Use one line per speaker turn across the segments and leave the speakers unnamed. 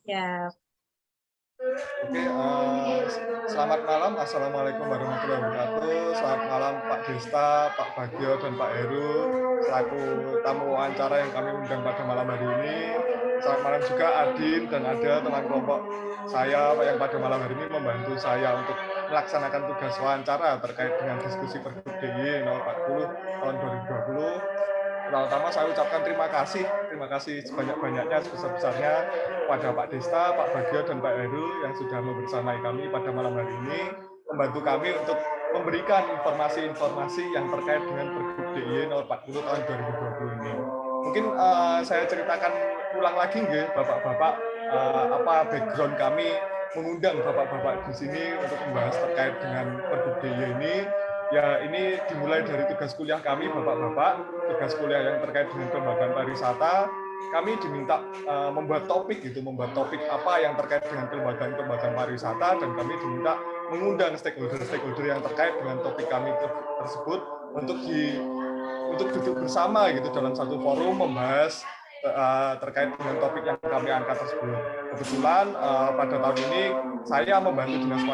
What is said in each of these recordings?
Ya,
Oke, selamat malam. Assalamualaikum warahmatullahi wabarakatuh. Selamat malam Pak Desta, Pak Bagio, dan Pak Heru selaku tamu wawancara yang kami undang pada malam hari ini. Selamat malam juga Adin dan ada teman kelompok saya yang pada malam hari ini membantu saya untuk melaksanakan tugas wawancara terkait dengan diskusi Pergub DIY nomor 40 tahun 2020. Pertama-tama saya ucapkan terima kasih sebanyak-banyaknya, sebesar-besarnya kepada Pak Desta, Pak Bagio, dan Pak Heru yang sudah membersamai kami pada malam hari ini, membantu kami untuk memberikan informasi-informasi yang terkait dengan Pergub DIY nomor 40 tahun 2020 ini. Mungkin saya ceritakan ulang lagi nggih, Bapak-bapak, apa background kami mengundang Bapak-bapak di sini untuk membahas terkait dengan Pergub DIY ini. Ya, ini dimulai dari tugas kuliah kami, Bapak-bapak, tugas kuliah yang terkait dengan kelembagaan pariwisata. Kami diminta membuat topik apa yang terkait dengan kelembagaan pariwisata, dan kami diminta mengundang stakeholder yang terkait dengan topik kami tersebut untuk duduk bersama gitu dalam satu forum membahas terkait dengan topik yang kami angkat tersebut. Kebetulan pada tahun ini saya membantu Dinas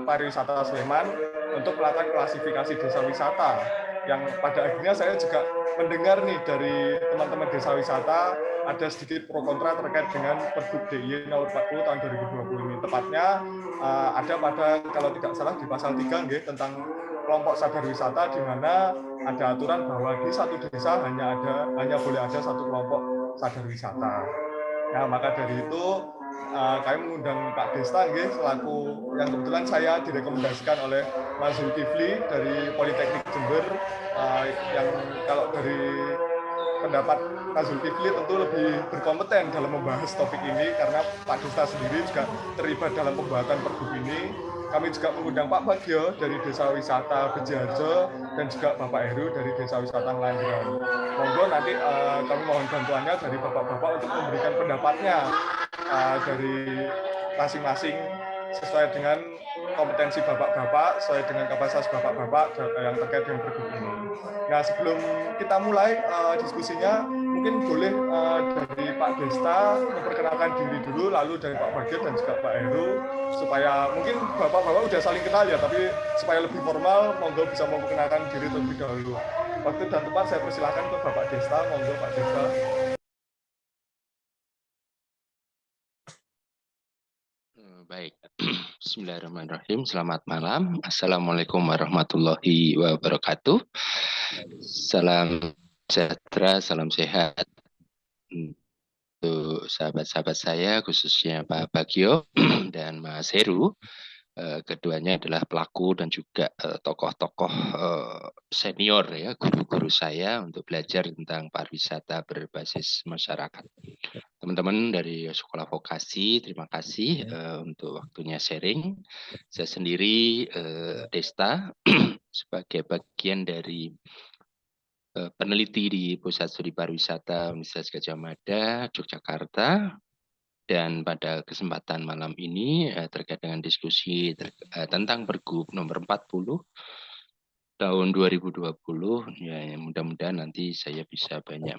Pariwisata Sleman untuk melakukan klasifikasi desa wisata, yang pada akhirnya saya juga mendengar nih dari teman-teman desa wisata ada sedikit pro kontra terkait dengan Pergub DIY nomor 40 tahun 2020 ini. Tepatnya ada pada, kalau tidak salah, di pasal 3 nggih, tentang kelompok sadar wisata, di mana ada aturan bahwa di satu desa hanya boleh ada satu kelompok sadar wisata. Nah, maka dari itu kami mengundang Pak Desta nggih, selaku yang kebetulan saya direkomendasikan oleh Mas Zulkifli dari Politeknik Jember, yang kalau dari pendapat Mas Zulkifli tentu lebih berkompeten dalam membahas topik ini, karena Pak Desta sendiri juga terlibat dalam pembuatan Pergub ini. Kami juga mengundang Pak Bagio dari Desa Wisata Bejarjo dan juga Bapak Heru dari Desa Wisata Ngelanggeran. Monggo nanti kami mohon bantuannya dari Bapak-bapak untuk memberikan pendapatnya dari masing-masing sesuai dengan kompetensi Bapak-bapak, sesuai dengan kapasitas Bapak-bapak yang terkait dengan Pergub ini. Nah, sebelum kita mulai diskusinya, mungkin boleh dari Pak Desta memperkenalkan diri dulu, lalu dari Pak Bagio dan juga Pak Heru, supaya mungkin Bapak-bapak udah saling kenal ya, tapi supaya lebih formal, monggo bisa memperkenalkan diri terlebih dahulu. Waktu dan tempat saya persilahkan ke Bapak Desta, monggo Pak Desta.
Baik, Bismillahirrahmanirrahim. Selamat malam. Assalamualaikum warahmatullahi wabarakatuh. Salam sejahtera, salam sehat untuk sahabat-sahabat saya, khususnya Pak Bagio dan Mas Heru. Keduanya adalah pelaku dan juga tokoh-tokoh senior ya, guru-guru saya untuk belajar tentang pariwisata berbasis masyarakat. Teman-teman dari Sekolah Vokasi, terima kasih untuk waktunya sharing. Saya sendiri Desta sebagai bagian dari peneliti di Pusat Studi Pariwisata Universitas Gadjah Mada, Yogyakarta. Dan pada kesempatan malam ini terkait dengan diskusi tentang Pergub nomor 40 tahun 2020, ya mudah-mudahan nanti saya bisa banyak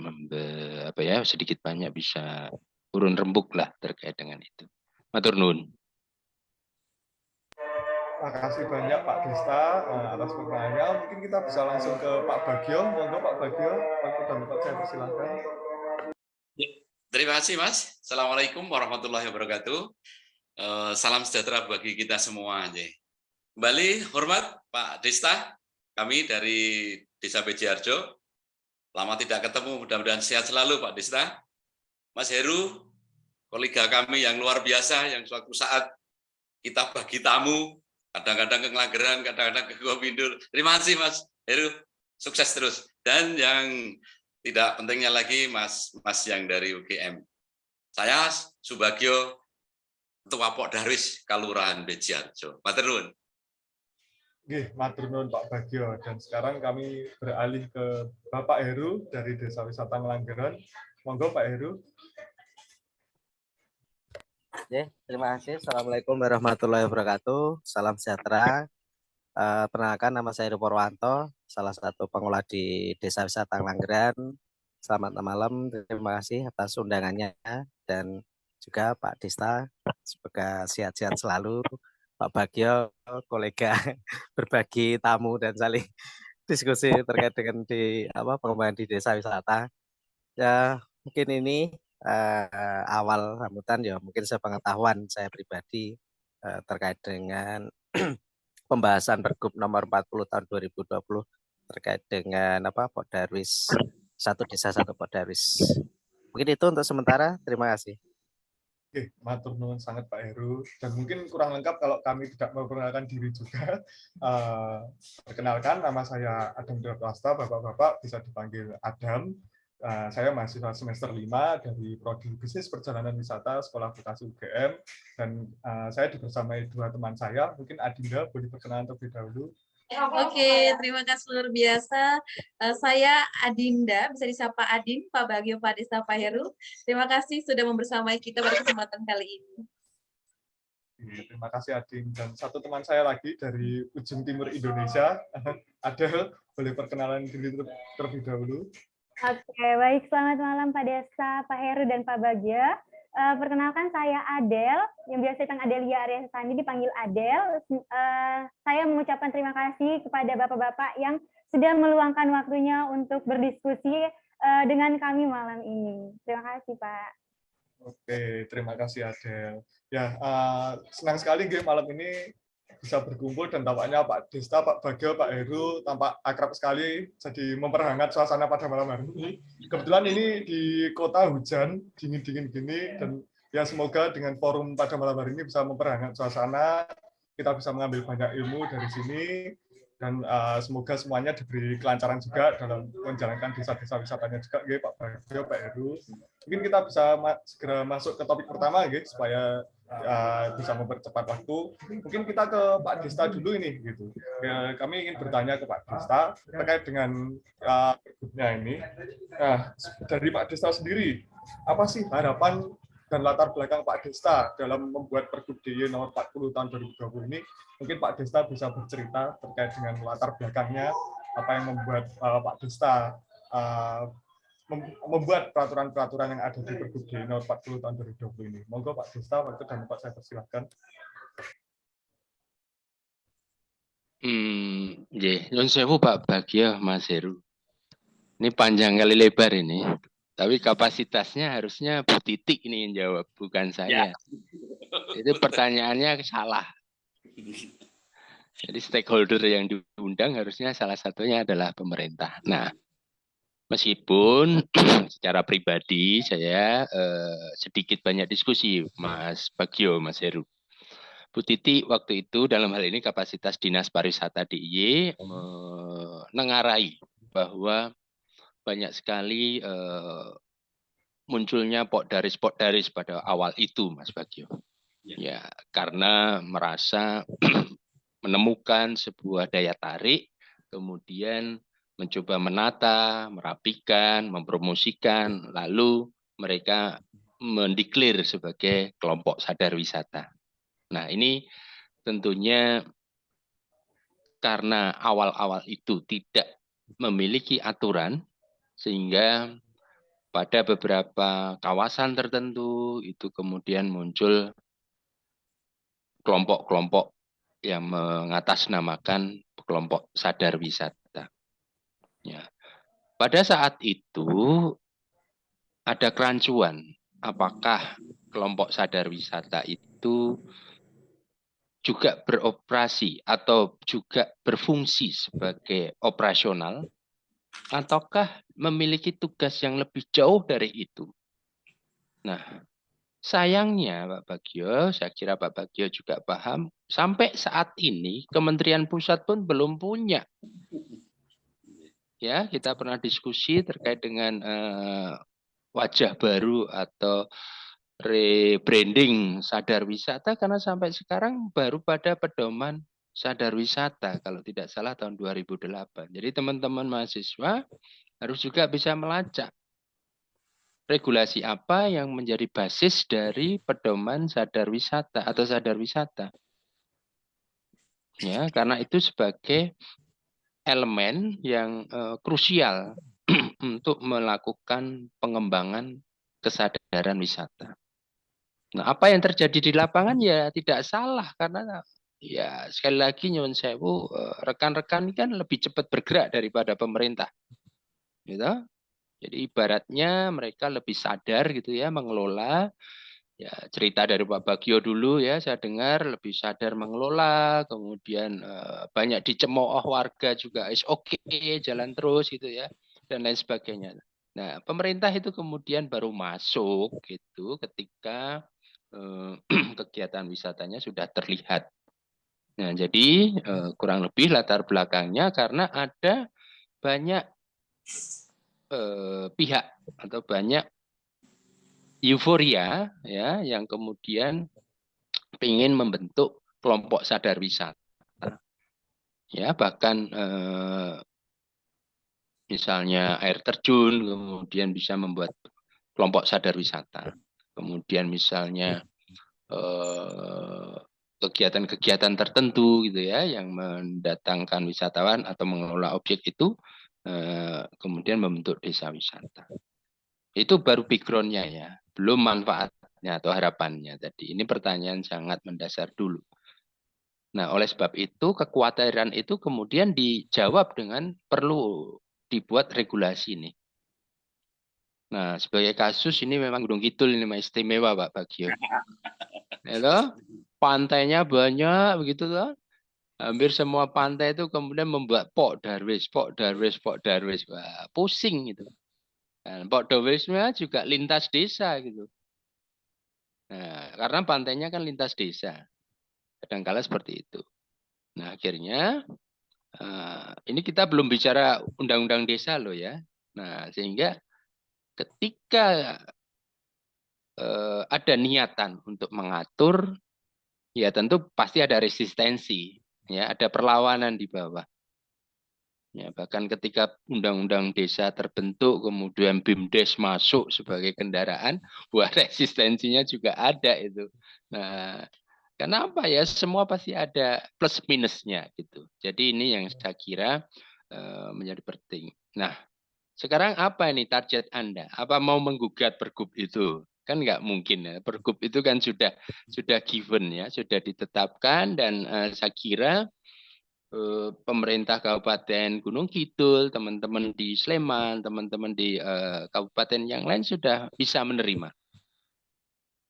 sedikit banyak bisa urun rembuk lah terkait dengan itu. Matur nuwun.
Terima kasih banyak Pak Desta atas pertanyaannya. Mungkin kita bisa langsung ke Pak Bagio. Monggo Pak Bagio, waktu dan tempat saya persilahkan.
Ya, terima kasih Mas. Assalamualaikum warahmatullahi wabarakatuh. Salam sejahtera bagi kita semua. Kembali hormat Pak Desta, kami dari Desa Bejarjo. Lama tidak ketemu, mudah-mudahan sehat selalu Pak Desta. Mas Heru, kolega kami yang luar biasa, yang suatu saat kita bagi tamu, kadang-kadang ke Ngelageran, kadang-kadang ke Gobindur. Terima kasih Mas Heru, sukses terus. Dan yang tidak pentingnya lagi Mas yang dari UGM. Saya Subagio, Ketua Pok Darwis Kalurahan Bejarjo. Matur nuwun.
Nggih, matur nuwun Pak Bagio. Dan sekarang kami beralih ke Bapak Heru dari Desa Wisata Ngelanggeran. Monggo Pak Heru.
Oke, terima kasih. Assalamualaikum warahmatullahi wabarakatuh. Salam sejahtera. Perkenalkan, nama saya Heru Purwanto, salah satu pengelola di Desa Wisata Ngelanggeran. Selamat malam, terima kasih atas undangannya. Dan juga Pak Desta, semoga sehat-sehat selalu. Pak Bagio, kolega berbagi tamu dan saling diskusi terkait dengan pengembangan di desa wisata. Ya mungkin ini awal sambutan ya mungkin sepengetahuan saya pribadi terkait dengan pembahasan Pergub nomor 40 tahun 2020 terkait dengan Podarwis satu desa satu Podarwis. Mungkin itu untuk sementara. Terima kasih.
Oke, matur nuwun sangat Pak Heru. Dan mungkin kurang lengkap kalau kami tidak memperkenalkan diri juga. Perkenalkan, nama saya Adam Dewasta, Bapak-Bapak bisa dipanggil Adam. Saya mahasiswa semester 5 dari Prodi Bisnis Perjalanan Wisata Sekolah Vokasi UGM. Dan saya dibersamai dua teman saya. Mungkin Adinda boleh perkenalan terlebih dahulu.
Oke, terima kasih luar biasa. Saya Adinda, bisa disapa Adin, Pak Bagio, Pak Desta, Pak Heru. Terima kasih sudah membersamai kita pada kesempatan kali ini.
Terima kasih Adin. Dan satu teman saya lagi dari ujung timur Indonesia, Adel, boleh perkenalan diri terlebih dahulu.
Oke, baik. Selamat malam Pak Desta, Pak Heru, dan Pak Bagio. Perkenalkan saya Adel, yang biasa dipanggil Adelia Arya Sandi, dipanggil Adel. Saya mengucapkan terima kasih kepada bapak-bapak yang sudah meluangkan waktunya untuk berdiskusi dengan kami malam ini. Terima kasih Pak.
Oke, terima kasih Adel. Ya, senang sekali malam ini bisa berkumpul dan tampaknya Pak Desta, Pak Bagio, Pak Heru tampak akrab sekali, jadi memperhangat suasana pada malam hari ini. Kebetulan ini di kota hujan, dingin-dingin gini, dan ya semoga dengan forum pada malam hari ini bisa memperhangat suasana, kita bisa mengambil banyak ilmu dari sini, dan semoga semuanya diberi kelancaran juga dalam menjalankan desa-desa wisatanya juga, Pak Bagio, Pak Heru. Mungkin kita bisa segera masuk ke topik pertama, supaya bisa mempercepat waktu. Mungkin kita ke Pak Desta dulu ini, gitu. Ya, kami ingin bertanya ke Pak Desta terkait dengan pergubnya ini. Nah, dari Pak Desta sendiri, apa sih harapan dan latar belakang Pak Desta dalam membuat Pergub DIY nomor 40 tahun 2020 ini? Mungkin Pak Desta bisa bercerita terkait dengan latar belakangnya, apa yang membuat Pak Desta membuat peraturan-peraturan yang ada di Pergub DIY nomor 40 tahun 2020 ini. Monggo Pak Desta, waktu dan tempat saya persilahkan.
Nyun sewu Pak Bagio, Mas Heru. Ini panjang kali lebar ini. Tapi kapasitasnya harusnya Bu Titik ini yang jawab, bukan saya. Itu pertanyaannya salah. Jadi stakeholder yang diundang harusnya salah satunya adalah pemerintah. Nah, meskipun secara pribadi saya sedikit banyak diskusi, Mas Bagio, Mas Heru. Bu Titi waktu itu dalam hal ini kapasitas Dinas Pariwisata DIY menengarai bahwa banyak sekali munculnya Pokdaris pada awal itu, Mas Bagio. Ya, karena merasa menemukan sebuah daya tarik, kemudian mencoba menata, merapikan, mempromosikan, lalu mereka mendeklir sebagai kelompok sadar wisata. Nah, ini tentunya karena awal-awal itu tidak memiliki aturan, sehingga pada beberapa kawasan tertentu itu kemudian muncul kelompok-kelompok yang mengatasnamakan kelompok sadar wisata. Ya. Pada saat itu ada kerancuan, apakah kelompok sadar wisata itu juga beroperasi atau juga berfungsi sebagai operasional, ataukah memiliki tugas yang lebih jauh dari itu. Nah, sayangnya Pak Bagio, saya kira Pak Bagio juga paham, sampai saat ini Kementerian Pusat pun belum punya. Ya, kita pernah diskusi terkait dengan wajah baru atau rebranding sadar wisata, karena sampai sekarang baru pada pedoman sadar wisata kalau tidak salah tahun 2008. Jadi teman-teman mahasiswa harus juga bisa melacak regulasi apa yang menjadi basis dari pedoman sadar wisata atau sadar wisata. Ya, karena itu sebagai elemen yang krusial untuk melakukan pengembangan kesadaran wisata. Nah, apa yang terjadi di lapangan ya tidak salah karena ya sekali lagi nyuwun sewu rekan-rekan ini kan lebih cepat bergerak daripada pemerintah. Gitu. Jadi ibaratnya mereka lebih sadar gitu ya mengelola. Ya, cerita dari Pak Bagio dulu ya, saya dengar lebih sadar mengelola, kemudian banyak dicemooh warga juga, is oke, jalan terus gitu ya, dan lain sebagainya. Nah, pemerintah itu kemudian baru masuk gitu ketika kegiatan wisatanya sudah terlihat. Nah, jadi kurang lebih latar belakangnya karena ada banyak pihak atau banyak euforia ya yang kemudian ingin membentuk kelompok sadar wisata. Ya, bahkan misalnya air terjun kemudian bisa membuat kelompok sadar wisata. Kemudian misalnya kegiatan-kegiatan tertentu gitu ya yang mendatangkan wisatawan atau mengelola objek itu kemudian membentuk desa wisata. Itu baru background-nya ya, belum manfaatnya atau harapannya tadi. Ini pertanyaan sangat mendasar dulu. Nah, oleh sebab itu kekhawatiran itu kemudian dijawab dengan perlu dibuat regulasi nih. Nah, sebagai kasus ini memang Gunung Kidul ini istimewa Pak Bagio. Ya, pantainya banyak begitu loh. Hampir semua pantai itu kemudian membuat Pok Darwis, Pok Darwis, Pok Darwis. Wah, pusing gitu. Dan Pok Darwisnya juga lintas desa gitu. Nah, karena pantainya kan lintas desa. Kadang-kala seperti itu. Nah, akhirnya ini kita belum bicara undang-undang desa loh ya. Nah, sehingga ketika ada niatan untuk mengatur, ya tentu pasti ada resistensi, ya ada perlawanan di bawah. Ya, bahkan ketika undang-undang desa terbentuk, kemudian BIMDes masuk sebagai kendaraan, wah resistensinya juga ada itu. Nah, kenapa ya? Semua pasti ada plus minusnya gitu. Jadi ini yang saya kira menjadi penting. Nah, sekarang apa ini target Anda? Apa mau menggugat pergub itu? Kan nggak mungkin ya. Pergub itu kan sudah given ya, sudah ditetapkan dan saya kira pemerintah Kabupaten Gunung Kidul, teman-teman di Sleman, teman-teman di kabupaten yang lain sudah bisa menerima.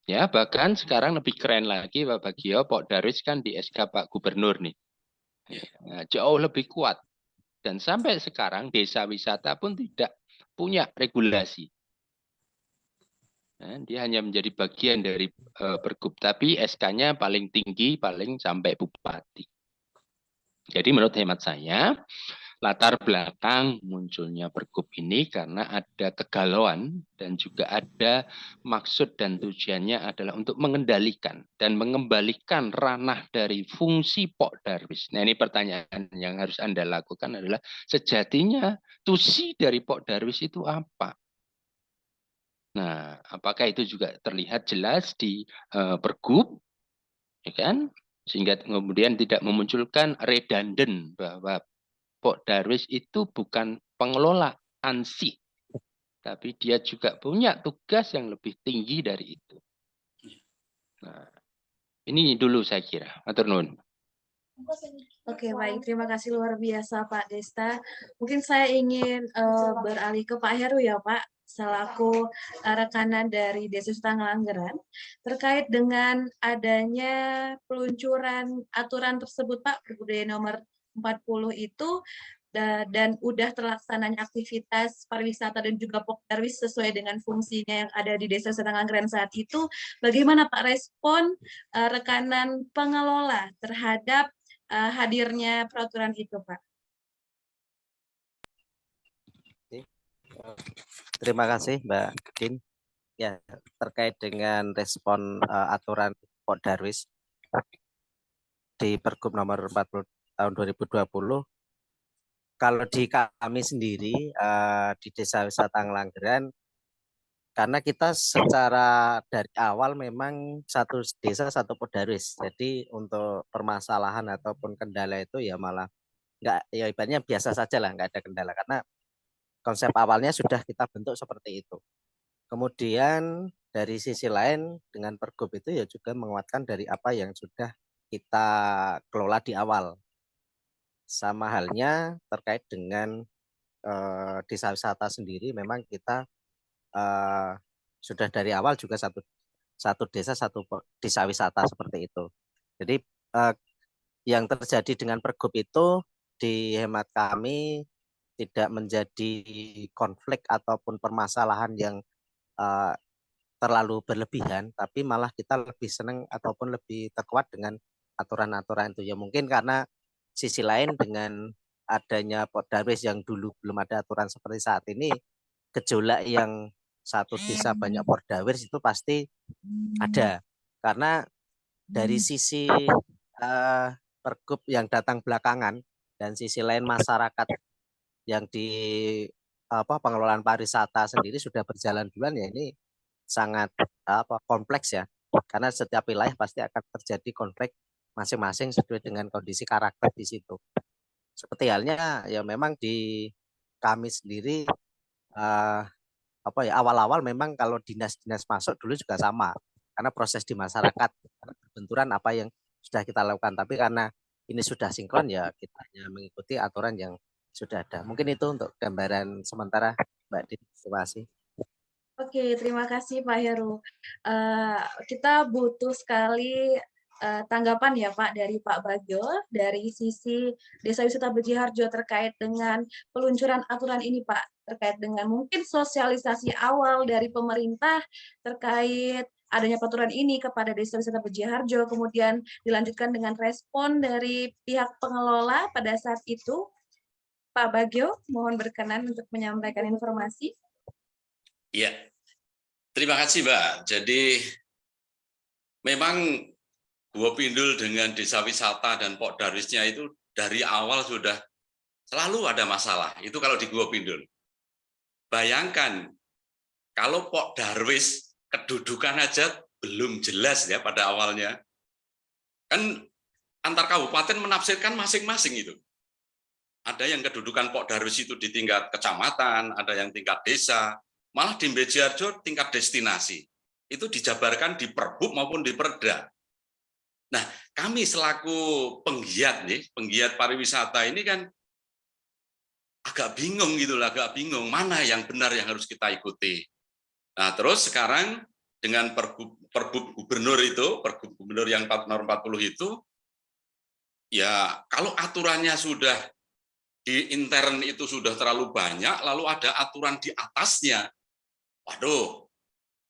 Ya, bahkan sekarang lebih keren lagi Pak Bagio, Pok Darwis kan di SK Pak Gubernur nih. Nah, jauh lebih kuat. Dan sampai sekarang desa wisata pun tidak punya regulasi. Nah, dia hanya menjadi bagian dari pergub, tapi SK-nya paling tinggi, paling sampai bupati. Jadi menurut hemat saya, latar belakang munculnya pergub ini karena ada kegalauan dan juga ada maksud dan tujuannya adalah untuk mengendalikan dan mengembalikan ranah dari fungsi Pok Darwis. Nah ini pertanyaan yang harus Anda lakukan adalah sejatinya tusi dari Pok Darwis itu apa? Nah, apakah itu juga terlihat jelas di pergub, ya kan? Sehingga kemudian tidak memunculkan redundant bahwa Pok Darwis itu bukan pengelola ansih, tapi dia juga punya tugas yang lebih tinggi dari itu. Nah, ini dulu saya kira. Matur nuwun.
Oke, baik. Terima kasih luar biasa Pak Desta. Mungkin saya ingin beralih ke Pak Heru ya Pak, selaku rekanan dari Desa Sutangelanggeran, terkait dengan adanya peluncuran aturan tersebut Pak, Pergub nomor 40 itu, dan udah terlaksananya aktivitas pariwisata dan juga Pok Darwis sesuai dengan fungsinya yang ada di Desa Sutangelanggeran saat itu. Bagaimana Pak respon rekanan pengelola terhadap hadirnya peraturan itu, Pak?
Terima kasih Mbak Din. Ya, terkait dengan respon aturan Pok Darwis di Pergub nomor 40 tahun 2020, kalau di kami sendiri di Desa Wisata Ngelanggeran, karena kita secara dari awal memang satu desa satu Pok Darwis. Jadi untuk permasalahan ataupun kendala itu ya malah nggak, ya ibaratnya biasa saja lah, nggak ada kendala karena konsep awalnya sudah kita bentuk seperti itu. Kemudian dari sisi lain dengan Pergub itu ya juga menguatkan dari apa yang sudah kita kelola di awal. Sama halnya terkait dengan desa wisata sendiri, memang kita sudah dari awal juga satu desa satu desa wisata seperti itu. Jadi yang terjadi dengan Pergub itu di hemat kami tidak menjadi konflik ataupun permasalahan yang terlalu berlebihan, tapi malah kita lebih senang ataupun lebih terkuat dengan aturan-aturan itu. Ya mungkin karena sisi lain dengan adanya Pordarwis yang dulu belum ada aturan seperti saat ini, gejolak yang satu desa banyak Pordarwis itu pasti ada. Karena dari sisi Pergub yang datang belakangan dan sisi lain masyarakat yang di pengelolaan pariwisata sendiri sudah berjalan duluan, ya ini sangat kompleks ya, karena setiap wilayah pasti akan terjadi konflik masing-masing sesuai dengan kondisi karakter di situ. Seperti halnya ya memang di kami sendiri awal-awal memang kalau dinas-dinas masuk dulu juga sama, karena proses di masyarakat benturan apa yang sudah kita lakukan, tapi karena ini sudah sinkron ya kita hanya mengikuti aturan yang sudah ada. Mungkin itu untuk gambaran sementara, Mbak Dini. Terima kasih.
Oke, terima kasih Pak Heru. Kita butuh sekali tanggapan ya Pak dari Pak Bagio dari sisi Desa Wisata Bejiharjo terkait dengan peluncuran aturan ini Pak, terkait dengan mungkin sosialisasi awal dari pemerintah terkait adanya peraturan ini kepada Desa Wisata Bejiharjo, kemudian dilanjutkan dengan respon dari pihak pengelola pada saat itu. Pak Bagio, mohon berkenan untuk menyampaikan informasi.
Iya, terima kasih Mbak. Jadi memang Gua Pindul dengan desa wisata dan Pordarwisnya itu dari awal sudah selalu ada masalah. Itu kalau di Gua Pindul. Bayangkan kalau Pordarwis kedudukan aja belum jelas ya pada awalnya. Kan antar kabupaten menafsirkan masing-masing itu. Ada yang kedudukan Pordarwis itu di tingkat kecamatan, ada yang tingkat desa, malah di Bejiharjo tingkat destinasi. Itu dijabarkan di Pergub maupun di Perda. Nah, kami selaku penggiat pariwisata ini kan agak bingung gitu lah, agak bingung mana yang benar yang harus kita ikuti. Nah, terus sekarang dengan Pergub Gubernur itu, Pergub Gubernur yang nomor 40 itu, ya kalau aturannya sudah di intern itu sudah terlalu banyak, lalu ada aturan di atasnya, waduh,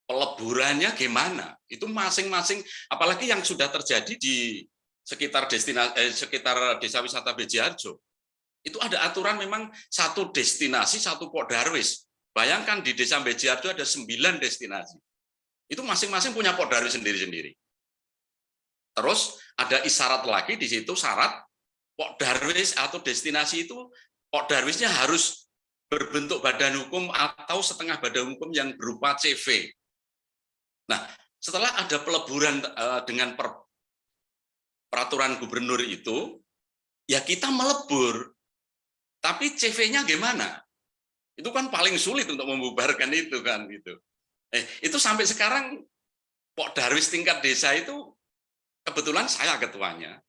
peleburannya gimana? Itu masing-masing, apalagi yang sudah terjadi di sekitar sekitar Desa Wisata Bejiharjo. Itu ada aturan memang satu destinasi, satu Pordarwis. Bayangkan di Desa Bejiharjo ada 9 destinasi. Itu masing-masing punya Pordarwis sendiri-sendiri. Terus ada isyarat lagi di situ, syarat Pordarwis atau destinasi itu Pordarwisnya harus berbentuk badan hukum atau setengah badan hukum yang berupa CV. Nah, setelah ada peleburan dengan peraturan gubernur itu, ya kita melebur. Tapi CV-nya gimana? Itu kan paling sulit untuk membubarkan itu kan gitu. Itu sampai sekarang Pordarwis tingkat desa itu kebetulan saya ketuanya.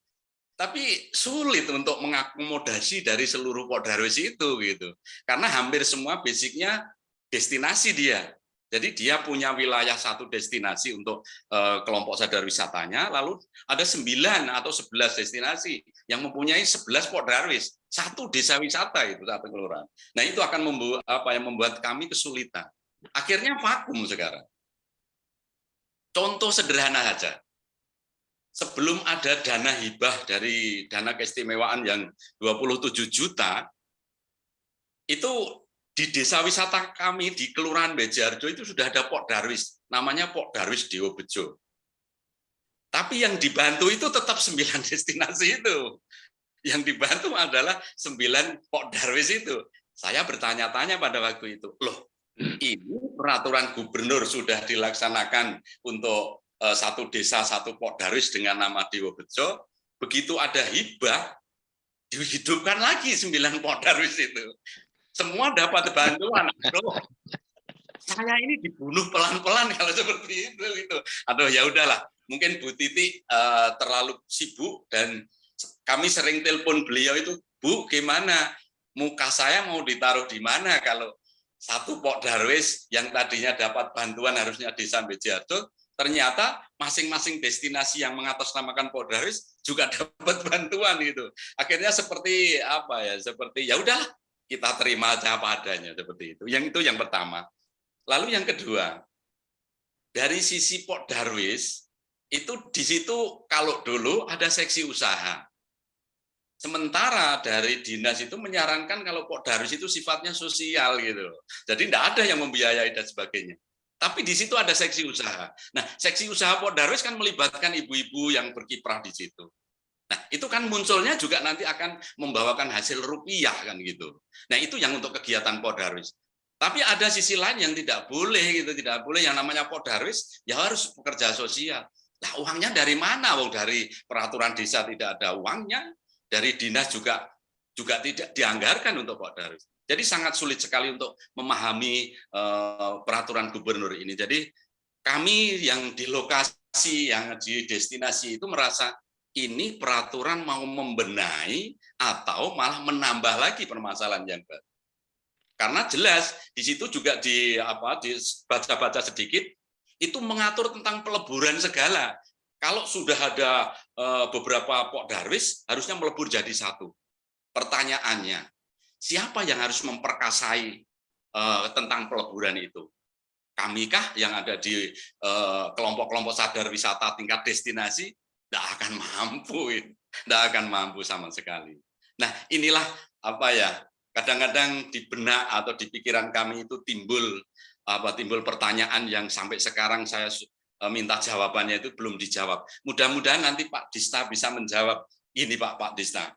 Tapi sulit untuk mengakomodasi dari seluruh Pordarwis itu gitu. Karena hampir semua basicnya destinasi dia. Jadi dia punya wilayah satu destinasi untuk kelompok sadar wisatanya, lalu ada 9 atau 11 destinasi yang mempunyai 11 Pordarwis, satu desa wisata itu satu kelurahan. Nah, itu akan membuat kami kesulitan. Akhirnya vakum sekarang. Contoh sederhana saja. Sebelum ada dana hibah dari dana keistimewaan yang 27 juta, itu di desa wisata kami di Kelurahan Bejiharjo itu sudah ada Pordarwis, namanya Pordarwis Dewa Bejo. Tapi yang dibantu itu tetap 9 destinasi itu. Yang dibantu adalah 9 Pordarwis itu. Saya bertanya-tanya pada waktu itu, loh, ini peraturan gubernur sudah dilaksanakan untuk satu desa, satu Pordarwis dengan nama Dewa Bejo, begitu ada hibah, dihidupkan lagi 9 Pordarwis itu. Semua dapat bantuan. saya ini dibunuh pelan-pelan kalau seperti itu gitu. Aduh ya udahlah, mungkin Bu Titi terlalu sibuk dan kami sering telepon beliau itu, Bu gimana muka saya mau ditaruh di mana kalau satu Pok Darwis yang tadinya dapat bantuan harusnya Desa Bejiharjo, ternyata masing-masing destinasi yang mengatasnamakan Pok Darwis juga dapat bantuan gitu. Akhirnya seperti apa ya? Seperti ya udah kita terima aja apa adanya seperti itu. Yang itu yang pertama. Lalu yang kedua, dari sisi Pok Darwis itu di situ kalau dulu ada seksi usaha. Sementara dari dinas itu menyarankan kalau Pok Darwis itu sifatnya sosial gitu. Jadi tidak ada yang membiayai dan sebagainya. Tapi di situ ada seksi usaha. Nah, seksi usaha Pok Darwis kan melibatkan ibu-ibu yang berkiprah di situ. Nah, itu kan munculnya juga nanti akan membawakan hasil rupiah kan gitu. Nah, itu yang untuk kegiatan Pok Darwis. Tapi ada sisi lain yang tidak boleh gitu, tidak boleh yang namanya Pok Darwis ya harus pekerja sosial. Nah, uangnya dari mana? Wong dari peraturan desa tidak ada uangnya. Dari dinas juga tidak dianggarkan untuk Pok Darwis. Jadi sangat sulit sekali untuk memahami peraturan gubernur ini. Jadi kami yang di lokasi, yang di destinasi itu merasa ini peraturan mau membenahi atau malah menambah lagi permasalahan yang baru. Karena jelas di situ juga dibaca-baca sedikit itu mengatur tentang peleburan segala. Kalau sudah ada beberapa Pok Darwis, harusnya melebur jadi satu. Pertanyaannya, siapa yang harus memperkasai tentang peleburan itu? Kamikah yang ada di kelompok-kelompok sadar wisata tingkat destinasi? Tidak akan mampu, tidak akan mampu sama sekali. Nah, inilah apa ya? Kadang-kadang di benak atau di pikiran kami itu timbul pertanyaan yang sampai sekarang saya minta jawabannya itu belum dijawab. Mudah-mudahan nanti Pak Dista bisa menjawab. Ini Pak Dista.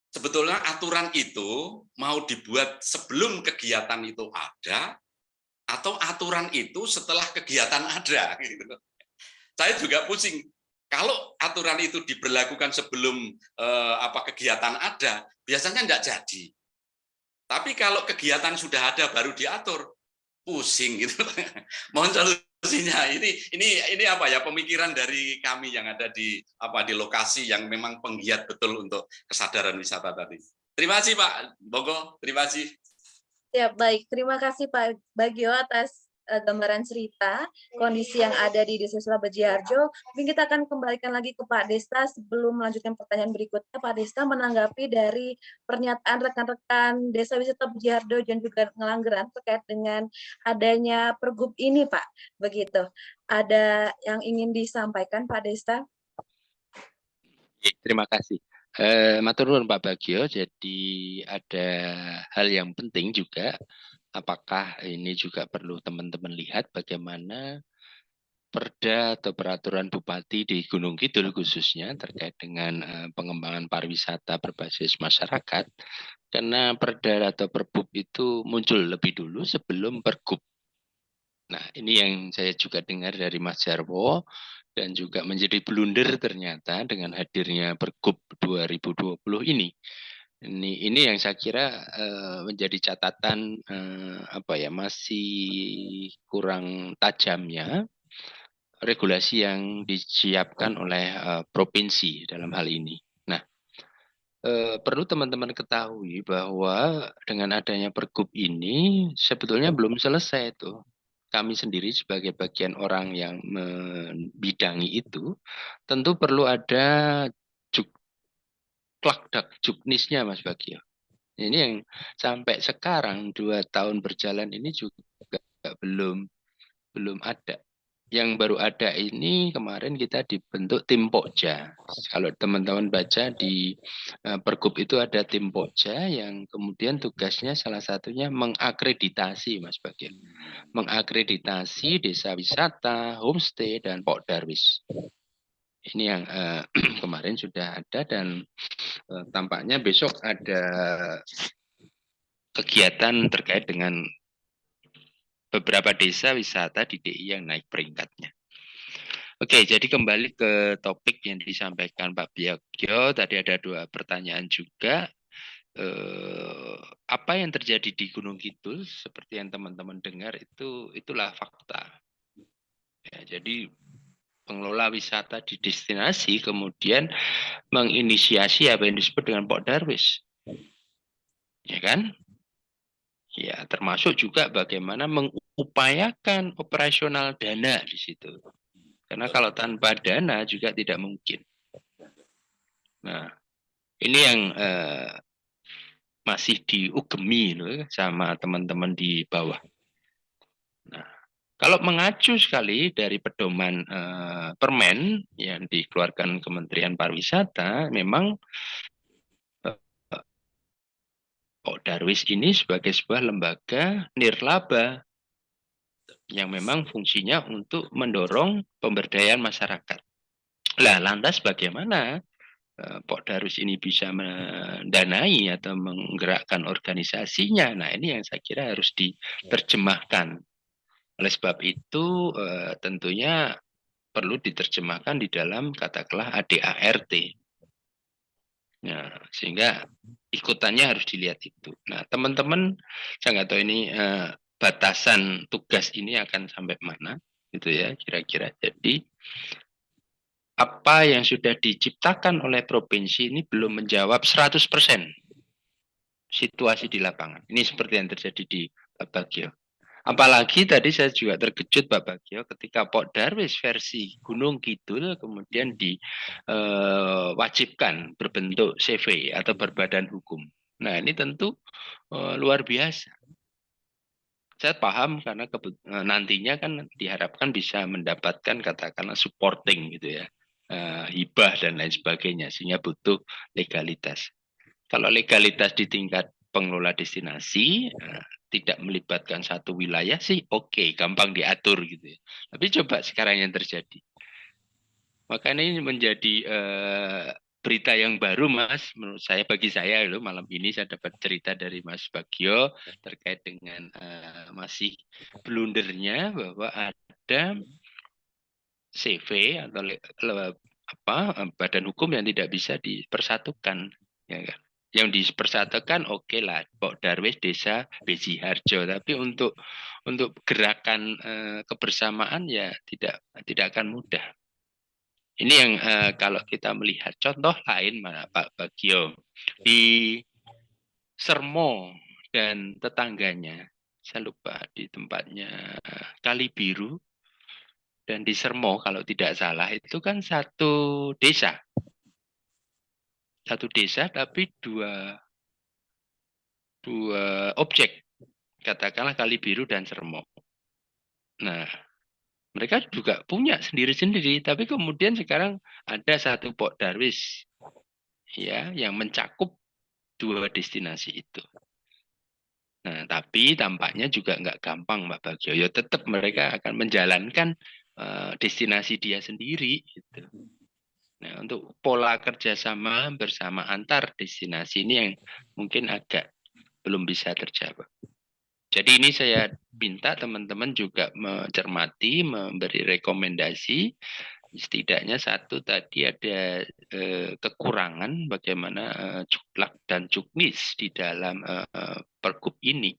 Sebetulnya aturan itu mau dibuat sebelum kegiatan itu ada atau aturan itu setelah kegiatan ada. Gitu. Saya juga pusing. Kalau aturan itu diberlakukan sebelum kegiatan ada, biasanya tidak jadi. Tapi kalau kegiatan sudah ada baru diatur, pusing gitu. Mohon solusinya. Ini apa ya, pemikiran dari kami yang ada di lokasi yang memang penggiat betul untuk kesadaran wisata tadi. Terima kasih Pak Bogo, terima kasih.
Ya, baik. Terima kasih Pak Bagio atas gambaran cerita kondisi yang ada di Desa Bejiharjo. Mungkin kita akan kembalikan lagi ke Pak Desta sebelum melanjutkan pertanyaan berikutnya. Pak Desta menanggapi dari pernyataan rekan-rekan Desa Wisata Bejiharjo dan juga Ngelanggeran terkait dengan adanya pergub ini, Pak. Begitu. Ada yang ingin disampaikan, Pak Desta?
Terima kasih. Matur nuwun Pak Bagio. Jadi ada hal yang penting juga. Apakah ini juga perlu teman-teman lihat bagaimana perda atau peraturan bupati di Gunung Kidul khususnya terkait dengan pengembangan pariwisata berbasis masyarakat, karena perda atau perbub itu muncul lebih dulu sebelum pergub. Nah, ini yang saya juga dengar dari Mas Jarwo dan juga menjadi blunder ternyata dengan hadirnya pergub 2020 ini. Ini yang saya kira menjadi catatan masih kurang tajamnya regulasi yang disiapkan oleh provinsi dalam hal ini. Nah, perlu teman-teman ketahui bahwa dengan adanya pergub ini sebetulnya belum selesai tuh. Kami sendiri sebagai bagian orang yang membidangi itu tentu perlu ada juknisnya Mas Bagio. Ini yang sampai sekarang 2 tahun berjalan ini juga belum ada. Yang baru ada ini kemarin kita dibentuk tim Pokja. Kalau teman-teman baca di pergub itu ada tim Pokja yang kemudian tugasnya salah satunya mengakreditasi Mas Bagio. Mengakreditasi desa wisata, homestay dan Pok Darwis. Ini yang kemarin sudah ada dan tampaknya besok ada kegiatan terkait dengan beberapa desa wisata di DI yang naik peringkatnya. Oke, jadi kembali ke topik yang disampaikan Pak Bagio. Tadi ada 2 pertanyaan juga. apa yang terjadi di Gunung Kidul seperti yang teman-teman dengar itulah fakta. Ya, jadi pengelola wisata di destinasi kemudian menginisiasi apa yang disebut dengan Pok Darwis. Ya kan? Ya, termasuk juga bagaimana mengupayakan operasional dana di situ. Karena kalau tanpa dana juga tidak mungkin. Nah, ini yang masih diugemi loh, sama teman-teman di bawah. Nah, kalau mengacu sekali dari pedoman permen yang dikeluarkan Kementerian Pariwisata, memang Pok Darwis ini sebagai sebuah lembaga nirlaba yang memang fungsinya untuk mendorong pemberdayaan masyarakat. Lah, lantas bagaimana Pok Darwis ini bisa mendanai atau menggerakkan organisasinya? Nah, ini yang saya kira harus diterjemahkan. Oleh sebab itu, tentunya perlu diterjemahkan di dalam katakanlah ADART. Nah, sehingga ikutannya harus dilihat itu. Nah, teman-teman, saya nggak tahu ini batasan tugas ini akan sampai mana, gitu ya, kira-kira. Jadi, apa yang sudah diciptakan oleh provinsi ini belum menjawab 100% situasi di lapangan. Ini seperti yang terjadi di Bagio. Apalagi tadi saya juga terkejut Pak Bagio ketika Pok Darwis versi Gunung Kidul kemudian diwajibkan berbentuk CV atau berbadan hukum. Nah, ini tentu luar biasa. Saya paham karena nantinya kan diharapkan bisa mendapatkan katakanlah supporting gitu ya, hibah dan lain sebagainya, sehingga butuh legalitas. Kalau legalitas di tingkat pengelola destinasi tidak melibatkan satu wilayah sih oke, gampang diatur gitu ya. Tapi coba sekarang yang terjadi. Makanya ini menjadi berita yang baru Mas, menurut saya, bagi saya loh, malam ini saya dapat cerita dari Mas Bagio terkait dengan masih blundernya bahwa ada CV atau badan hukum yang tidak bisa dipersatukan, ya kan? Yang dipersatukan oke lah, Pok Darwis Desa Beji Harjo, tapi untuk gerakan kebersamaan ya tidak akan mudah. Ini yang kalau kita melihat contoh lain mana Pak Bagio di Sermo dan tetangganya, saya lupa di tempatnya Kali Biru dan di Sermo kalau tidak salah itu kan satu desa tapi dua objek, katakanlah Kali Biru dan Sermo. Nah, mereka juga punya sendiri-sendiri, tapi kemudian sekarang ada satu Pok Darwis ya yang mencakup dua destinasi itu. Nah, tapi tampaknya juga nggak gampang Mbak Bagio. Ya tetap mereka akan menjalankan destinasi dia sendiri gitu. Nah, untuk pola kerjasama bersama antar destinasi ini yang mungkin agak belum bisa terjawab. Jadi ini saya minta teman-teman juga mencermati, memberi rekomendasi. Setidaknya satu tadi ada kekurangan bagaimana juklak dan juknis di dalam pergub ini.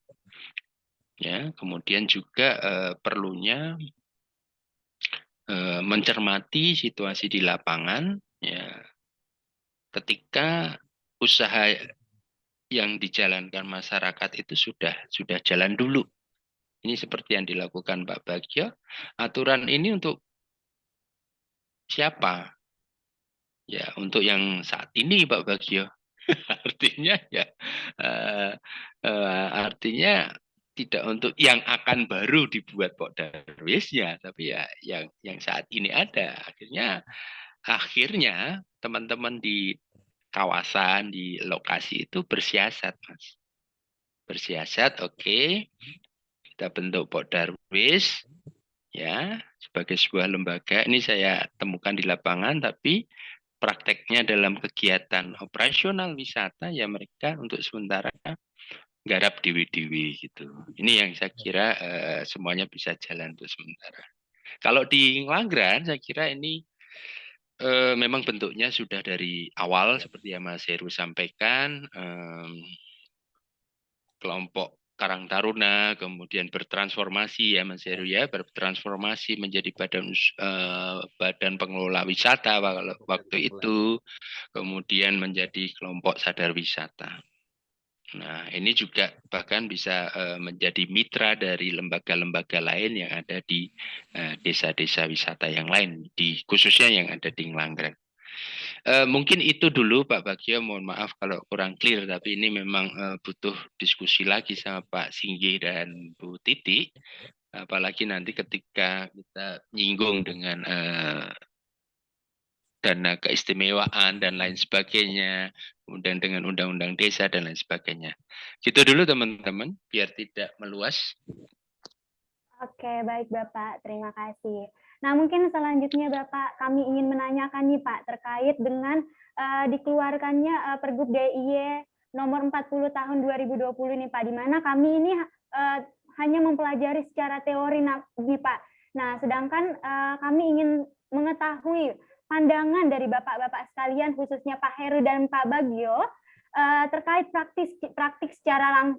Ya, kemudian juga perlunya mencermati situasi di lapangan, ya, ketika usaha yang dijalankan masyarakat itu sudah jalan dulu. Ini seperti yang dilakukan Pak Bagio. Aturan ini untuk siapa? Ya, untuk yang saat ini Pak Bagio. Artinya ya, artinya tidak untuk yang akan baru dibuat Pok Darwis ya, tapi ya yang saat ini ada. Akhirnya teman-teman di kawasan, di lokasi itu bersiasat, Mas. Bersiasat, oke. Kita bentuk Pok Darwis, ya, sebagai sebuah lembaga. Ini saya temukan di lapangan, tapi prakteknya dalam kegiatan operasional wisata, ya mereka untuk sementara garap dewi-dewi gitu. Ini yang saya kira semuanya bisa jalan untuk sementara. Kalau di Ngelanggeran, saya kira ini Memang bentuknya sudah dari awal seperti yang Mas Heru sampaikan, kelompok Karang Taruna kemudian bertransformasi ya Mas Heru ya, bertransformasi menjadi badan pengelola wisata waktu itu, kemudian menjadi kelompok sadar wisata. Nah, ini juga bahkan bisa menjadi mitra dari lembaga-lembaga lain yang ada di desa-desa wisata yang lain, khususnya yang ada di Ngelanggeran. Mungkin itu dulu Pak Bagio, mohon maaf kalau kurang clear, tapi ini memang butuh diskusi lagi sama Pak Singgi dan Bu Titi, apalagi nanti ketika kita nyinggung dengan dana keistimewaan dan lain sebagainya, kemudian dengan undang-undang desa dan lain sebagainya. Gitu dulu teman-teman, biar tidak meluas.
Oke, baik Bapak, terima kasih. Nah, mungkin selanjutnya Bapak, kami ingin menanyakan nih Pak, terkait dengan dikeluarkannya Pergub DIY nomor 40 tahun 2020 nih Pak, di mana kami ini hanya mempelajari secara teori nih Pak. Nah, sedangkan kami ingin mengetahui pandangan dari Bapak-Bapak sekalian, khususnya Pak Heru dan Pak Bagio, terkait praktik secara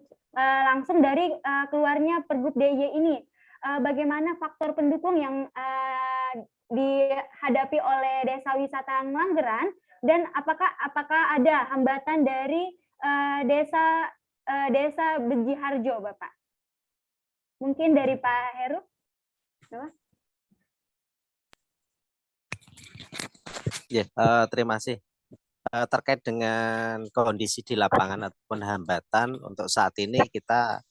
langsung dari keluarnya Pergub DIY ini. Bagaimana faktor pendukung yang dihadapi oleh Desa Wisata Ngelanggeran, dan apakah ada hambatan dari desa Bejiharjo, Bapak? Mungkin dari Pak Heru?
Ya, terima kasih. Terkait dengan kondisi di lapangan ataupun hambatan, untuk saat ini kita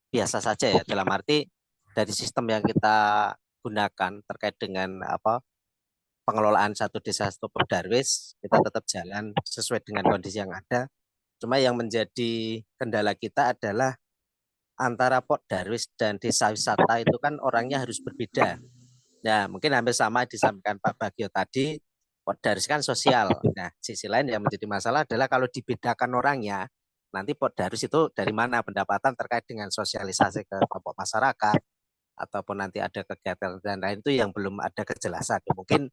biasa saja ya, dalam arti dari sistem yang kita gunakan terkait dengan pengelolaan satu desa satu Darwis, kita tetap jalan sesuai dengan kondisi yang ada. Cuma yang menjadi kendala kita adalah antara Darwis dan desa wisata itu kan orangnya harus berbeda. Nah, mungkin hampir sama disampaikan Pak Bagio tadi, Darwis kan sosial. Nah, sisi lain yang menjadi masalah adalah kalau dibedakan orangnya, nanti Darwis itu dari mana pendapatan terkait dengan sosialisasi ke kelompok masyarakat, ataupun nanti ada kegiatan dan lain itu yang belum ada kejelasan. Mungkin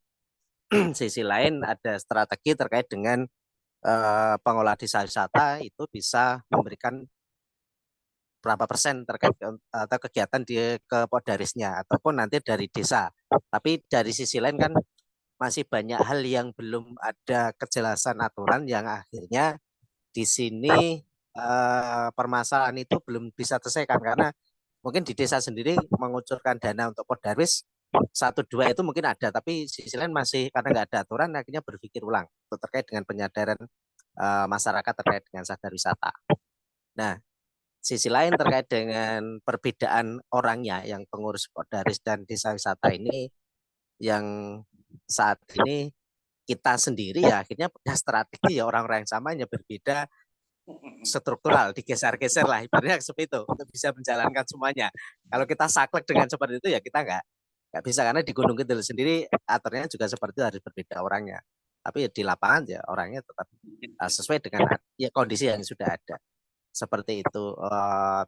sisi lain ada strategi terkait dengan pengelola desa wisata itu bisa memberikan berapa persen terkait atau kegiatan di ke Darwisnya ataupun nanti dari desa. Tapi dari sisi lain kan masih banyak hal yang belum ada kejelasan aturan yang akhirnya di sini permasalahan itu belum bisa terselesaikan, karena mungkin di desa sendiri mengucurkan dana untuk Darwis 1-2 itu mungkin ada, tapi sisi lain masih karena nggak ada aturan akhirnya berpikir ulang terkait dengan penyadaran masyarakat terkait dengan sadar wisata. Nah, sisi lain terkait dengan perbedaan orangnya yang pengurus Darwis dan desa wisata ini, yang saat ini kita sendiri ya akhirnya punya strategi ya, orang-orang yang sama hanya berbeda struktural, digeser-geser lah ibaratnya seperti itu untuk bisa menjalankan semuanya. Kalau kita saklek dengan seperti itu ya kita nggak bisa, karena di Gunung Kidul sendiri aturnya juga seperti itu, harus berbeda orangnya. Tapi di lapangan ya orangnya tetap sesuai dengan ya kondisi yang sudah ada. Seperti itu.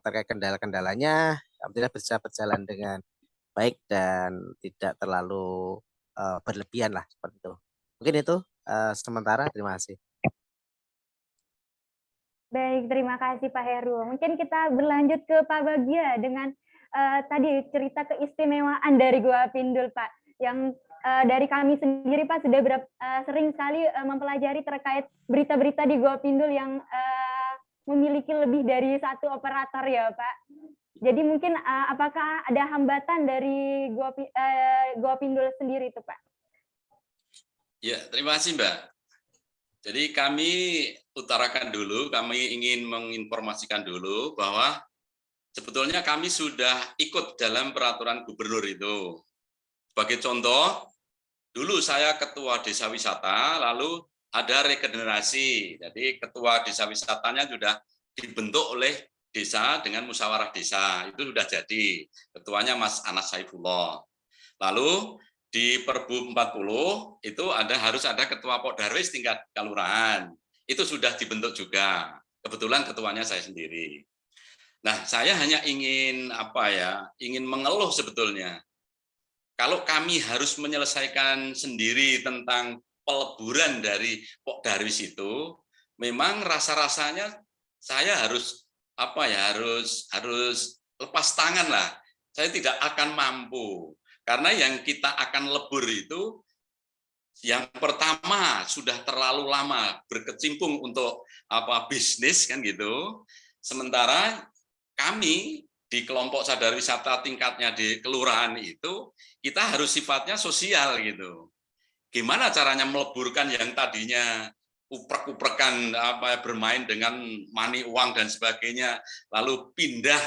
Terkait kendala-kendalanya alhamdulillah bisa berjalan dengan baik dan tidak terlalu berlebihan lah, seperti itu. Mungkin itu sementara, terima kasih.
Baik, terima kasih Pak Heru. Mungkin kita berlanjut ke Pak Bagio dengan tadi cerita keistimewaan dari Gua Pindul, Pak. Yang dari kami sendiri Pak sudah sering sekali mempelajari terkait berita-berita di Gua Pindul yang memiliki lebih dari satu operator ya Pak. Jadi mungkin apakah ada hambatan dari Gua Pindul sendiri itu Pak?
Ya, terima kasih Mbak. Jadi kami utarakan dulu, kami ingin menginformasikan dulu bahwa sebetulnya kami sudah ikut dalam peraturan gubernur itu. Sebagai contoh, dulu saya ketua desa wisata, lalu ada regenerasi. Jadi ketua desa wisatanya sudah dibentuk oleh desa dengan musyawarah desa. Itu sudah jadi. Ketuanya Mas Anas Saifullah. Lalu di Perbu 40 itu harus ada ketua Darwis tingkat kelurahan. Itu sudah dibentuk juga. Kebetulan ketuanya saya sendiri. Nah, saya hanya ingin ingin mengeluh sebetulnya. kalau kami harus menyelesaikan sendiri tentang peleburan dari Pok Darwis itu, memang rasa-rasanya saya harus harus lepas tangan lah. Saya tidak akan mampu karena yang kita akan lebur itu yang pertama sudah terlalu lama berkecimpung untuk bisnis kan gitu. Sementara kami di kelompok sadar wisata tingkatnya di kelurahan itu kita harus sifatnya sosial gitu. Gimana caranya meleburkan yang tadinya uprek-uprekan bermain dengan money uang dan sebagainya lalu pindah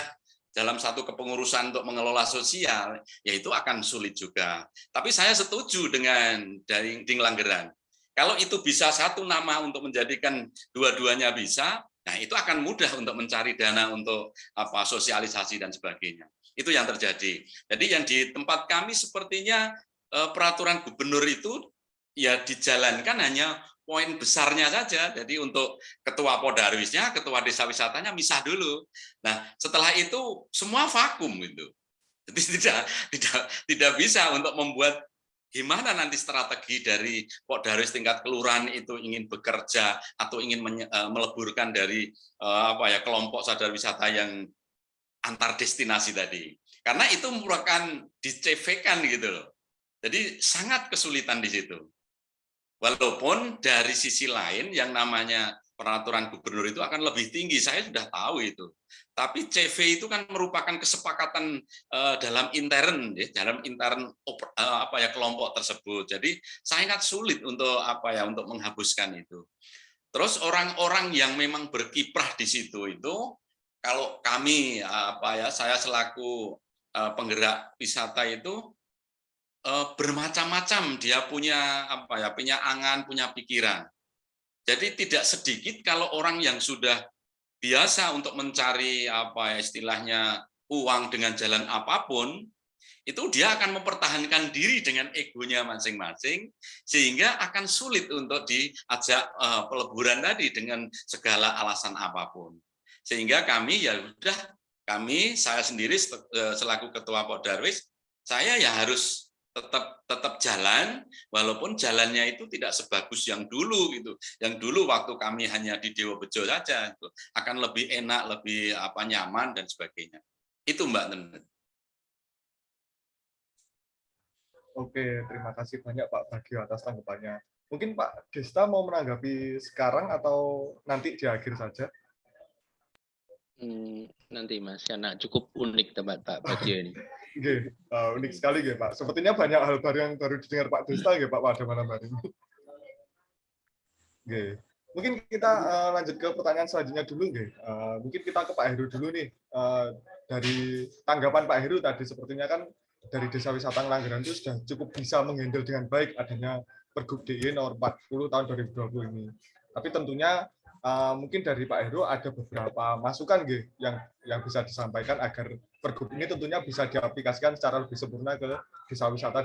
dalam satu kepengurusan untuk mengelola sosial, ya itu akan sulit juga. Tapi saya setuju dengan dari Dinglanggeran. Kalau itu bisa satu nama untuk menjadikan dua-duanya bisa, nah itu akan mudah untuk mencari dana untuk sosialisasi dan sebagainya. Itu yang terjadi. Jadi yang di tempat kami sepertinya peraturan gubernur itu ya dijalankan hanya poin besarnya saja. Jadi untuk ketua Podarwisnya, ketua desa wisatanya misah dulu. Nah, setelah itu semua vakum itu. Jadi tidak bisa untuk membuat gimana nanti strategi dari Podarwis tingkat kelurahan itu ingin bekerja atau ingin meleburkan dari kelompok sadar wisata yang antar destinasi tadi. Karena itu merupakan di-CV-kan gitu loh. Jadi sangat kesulitan di situ. Walaupun dari sisi lain yang namanya peraturan gubernur itu akan lebih tinggi, saya sudah tahu itu. Tapi CV itu kan merupakan kesepakatan dalam intern, ya, dalam intern kelompok tersebut. Jadi sangat sulit untuk untuk menghapuskan itu. Terus orang-orang yang memang berkiprah di situ itu, kalau kami saya selaku penggerak wisata itu bermacam-macam, dia punya punya angan, punya pikiran. Jadi tidak sedikit kalau orang yang sudah biasa untuk mencari istilahnya uang dengan jalan apapun, itu dia akan mempertahankan diri dengan egonya masing-masing, sehingga akan sulit untuk diajak peleburan tadi dengan segala alasan apapun. Sehingga kami saya sendiri selaku ketua Podarwis, saya ya harus tetap jalan, walaupun jalannya itu tidak sebagus yang dulu gitu. Yang dulu waktu kami hanya di Dewa Bejo saja, itu akan lebih enak, lebih nyaman dan sebagainya. Itu Mbak Nenek.
Oke, terima kasih banyak Pak Bagio atas tanggapannya. Mungkin Pak Desta mau menanggapi sekarang atau nanti di akhir saja?
Nanti Mas, karena cukup unik tempat Pak Bagio ini.
Oke, unik sekali ya Pak. Sepertinya banyak hal baru yang baru didengar Pak Desta ya Pak pada malam hari ini. Oke. Mungkin kita lanjut ke pertanyaan selanjutnya dulu. Mungkin kita ke Pak Heru dulu nih. Dari tanggapan Pak Heru tadi, sepertinya kan dari Desa Wisata Ngelanggeran itu sudah cukup bisa menghandle dengan baik adanya Pergub DIY nomor 40 tahun 2020 ini. Tapi tentunya mungkin dari Pak Heru ada beberapa masukan yang bisa disampaikan agar Pergub ini tentunya bisa diaplikasikan secara lebih sempurna ke desa wisata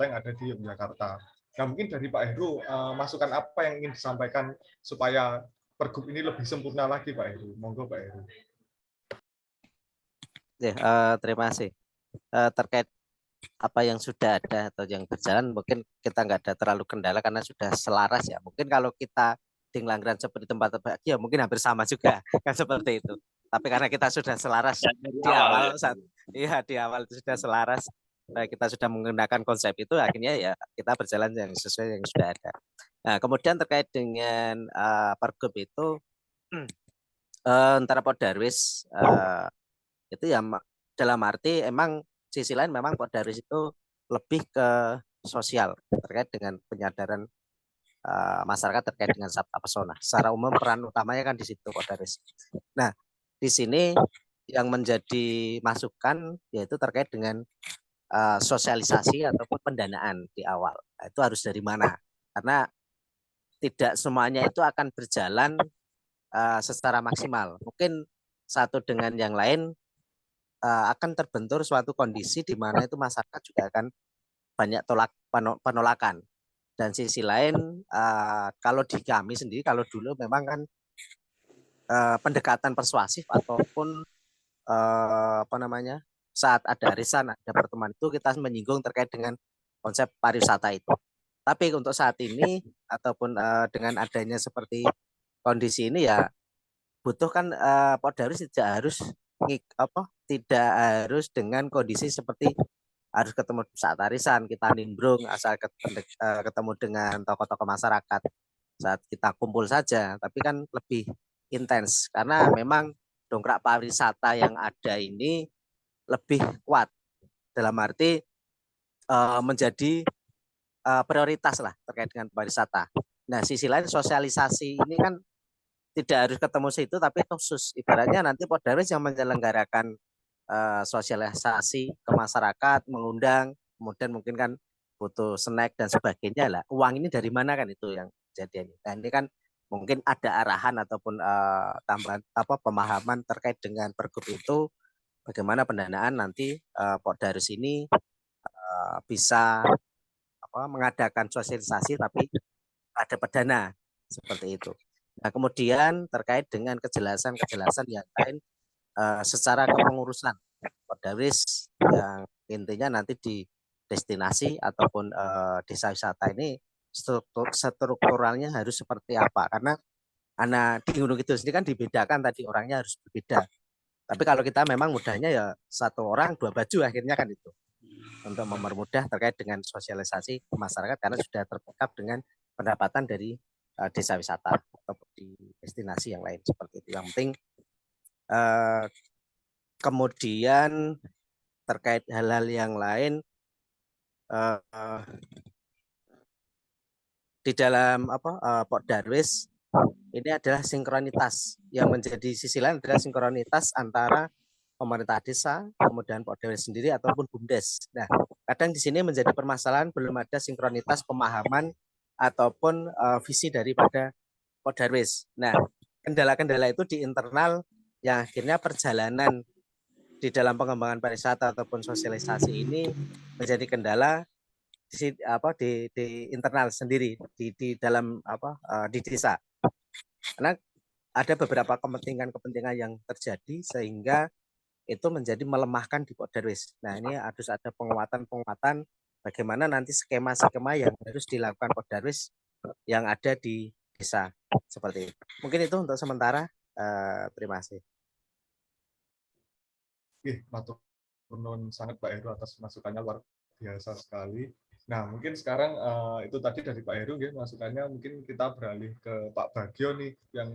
yang ada di Yogyakarta. Nah, mungkin dari Pak Heru, masukan apa yang ingin disampaikan supaya Pergub ini lebih sempurna lagi, Pak Heru? Monggo, Pak Heru.
Terima kasih. Terkait apa yang sudah ada atau yang berjalan, mungkin kita nggak ada terlalu kendala karena sudah selaras ya. Mungkin kalau kita di Ngelanggeran seperti tempat ya mungkin hampir sama juga kan seperti itu. Tapi karena kita sudah selaras di awal sudah selaras, kita sudah menggunakan konsep itu, akhirnya ya kita berjalan yang sesuai yang sudah ada. Nah, kemudian terkait dengan Pergub itu antara Podarwis itu ya dalam arti emang sisi lain memang Podarwis itu lebih ke sosial terkait dengan penyadaran masyarakat terkait dengan Sabta Pesona. Secara umum peran utamanya kan di situ Podarwis. Nah, di sini yang menjadi masukan yaitu terkait dengan sosialisasi ataupun pendanaan di awal. Nah, itu harus dari mana? Karena tidak semuanya itu akan berjalan secara maksimal. Mungkin satu dengan yang lain akan terbentur suatu kondisi di mana itu masyarakat juga akan banyak penolakan. Dan sisi lain, kalau di kami sendiri, kalau dulu memang kan pendekatan persuasif ataupun saat ada arisan, ada pertemuan itu kita menyinggung terkait dengan konsep pariwisata itu. Tapi untuk saat ini ataupun dengan adanya seperti kondisi ini ya butuh kan Poldarwis tidak harus dengan kondisi seperti harus ketemu saat arisan kita nimbrung asal ketemu dengan tokoh-tokoh masyarakat saat kita kumpul saja, tapi kan lebih intens karena memang dongkrak pariwisata yang ada ini lebih kuat dalam arti menjadi prioritas lah terkait dengan pariwisata. Nah, sisi lain sosialisasi ini kan tidak harus ketemu situ, tapi khusus ibaratnya nanti Poldarwis yang menyelenggarakan sosialisasi ke masyarakat, mengundang, kemudian mungkin kan butuh snack dan sebagainya lah. Uang ini dari mana kan itu yang kejadian. Nah, ini kan mungkin ada arahan ataupun tambahan pemahaman terkait dengan pergub itu, bagaimana pendanaan nanti Poldarwis ini bisa mengadakan sosialisasi tapi ada perdana seperti itu. Nah, kemudian terkait dengan kejelasan yang lain secara kepengurusan Poldarwis yang intinya nanti di destinasi ataupun desa wisata ini strukturalnya harus seperti apa, karena di Gunung Kidul sendiri kan dibedakan tadi orangnya harus berbeda, tapi kalau kita memang mudahnya ya satu orang dua baju akhirnya kan itu untuk mempermudah terkait dengan sosialisasi ke masyarakat karena sudah terbackup dengan pendapatan dari desa wisata ataupun di destinasi yang lain seperti itu. Yang penting kemudian terkait hal-hal yang lain di dalam Poldarwis ini adalah sinkronitas, yang menjadi sisi lain adalah sinkronitas antara pemerintah desa, kemudian Poldarwis sendiri ataupun BUMDes. Nah, kadang di sini menjadi permasalahan belum ada sinkronitas pemahaman ataupun visi daripada Poldarwis. Nah, kendala-kendala itu di internal yang akhirnya perjalanan di dalam pengembangan pariwisata ataupun sosialisasi ini menjadi kendala di internal sendiri di dalam di desa. Karena ada beberapa kepentingan yang terjadi sehingga itu menjadi melemahkan di Poldarwis. Nah, ini harus ada penguatan bagaimana nanti skema-skema yang harus dilakukan Poldarwis yang ada di desa seperti itu. Mungkin itu untuk sementara. Terima kasih.
Matur nuwun sangat Pak Heru atas masukannya, luar biasa sekali. Nah, mungkin sekarang itu tadi dari Pak Heru masukannya, mungkin kita beralih ke Pak Bagio nih yang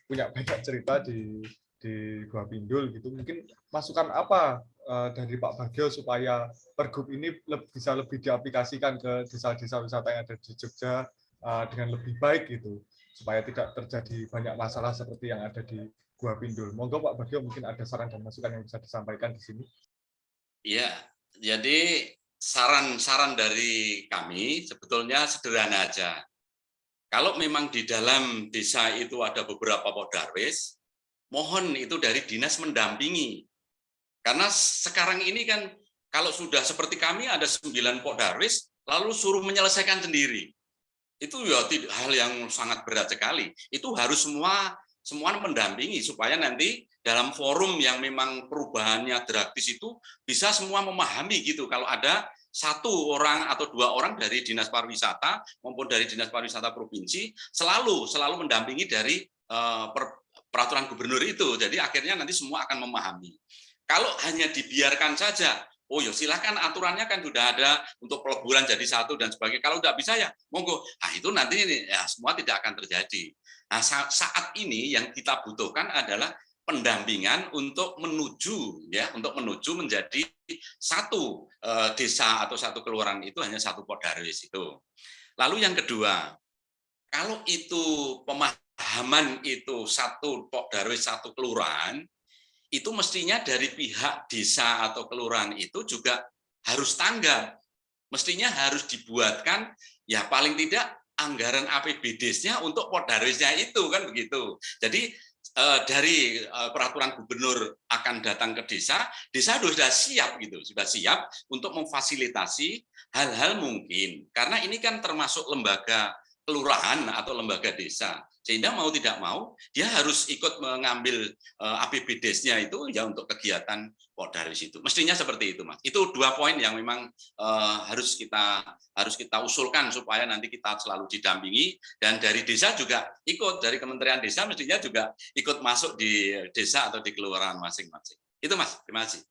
punya banyak cerita di Gua Pindul gitu. Mungkin masukan apa dari Pak Bagio supaya pergub ini bisa lebih diaplikasikan ke desa-desa wisata yang ada di Jogja dengan lebih baik gitu, supaya tidak terjadi banyak masalah seperti yang ada di Gua Pindul. Monggo Pak Bagio, mungkin ada saran dan masukan yang bisa disampaikan di sini.
Iya, jadi saran-saran dari kami sebetulnya sederhana aja. Kalau memang di dalam desa itu ada beberapa Poldarwis, mohon itu dari dinas mendampingi. Karena sekarang ini kan kalau sudah seperti kami ada 9 Poldarwis, lalu suruh menyelesaikan sendiri. Itu ya hal yang sangat berat sekali. Itu harus semua mendampingi supaya nanti dalam forum yang memang perubahannya drastis itu bisa semua memahami gitu. Kalau ada satu orang atau dua orang dari dinas pariwisata maupun dari dinas pariwisata provinsi selalu mendampingi dari peraturan gubernur itu. Jadi akhirnya nanti semua akan memahami. Kalau hanya dibiarkan saja, oh ya silakan, aturannya kan sudah ada untuk peleburan jadi satu dan sebagainya. Kalau tidak bisa ya monggo. Nah, itu nanti ya semua tidak akan terjadi. Nah, saat ini yang kita butuhkan adalah pendampingan untuk menuju menjadi satu desa atau satu kelurahan itu hanya satu Poldarwis itu. Lalu yang kedua, kalau itu pemahaman itu satu Poldarwis satu kelurahan, itu mestinya dari pihak desa atau kelurahan itu juga harus tanggap. Mestinya harus dibuatkan ya paling tidak anggaran APBD-nya untuk Poldarwisnya itu kan begitu. Jadi dari peraturan gubernur akan datang ke desa sudah siap gitu, sudah siap untuk memfasilitasi hal-hal mungkin. Karena ini kan termasuk lembaga kelurahan atau lembaga desa, sehingga mau tidak mau dia harus ikut mengambil APBDes-nya itu ya untuk kegiatan Pokdarwis itu. Mestinya seperti itu, Mas. Itu 2 poin yang memang harus kita usulkan supaya nanti kita selalu didampingi, dan dari desa juga ikut, dari Kementerian Desa mestinya juga ikut masuk di desa atau di kelurahan masing-masing. Itu, Mas. Terima kasih.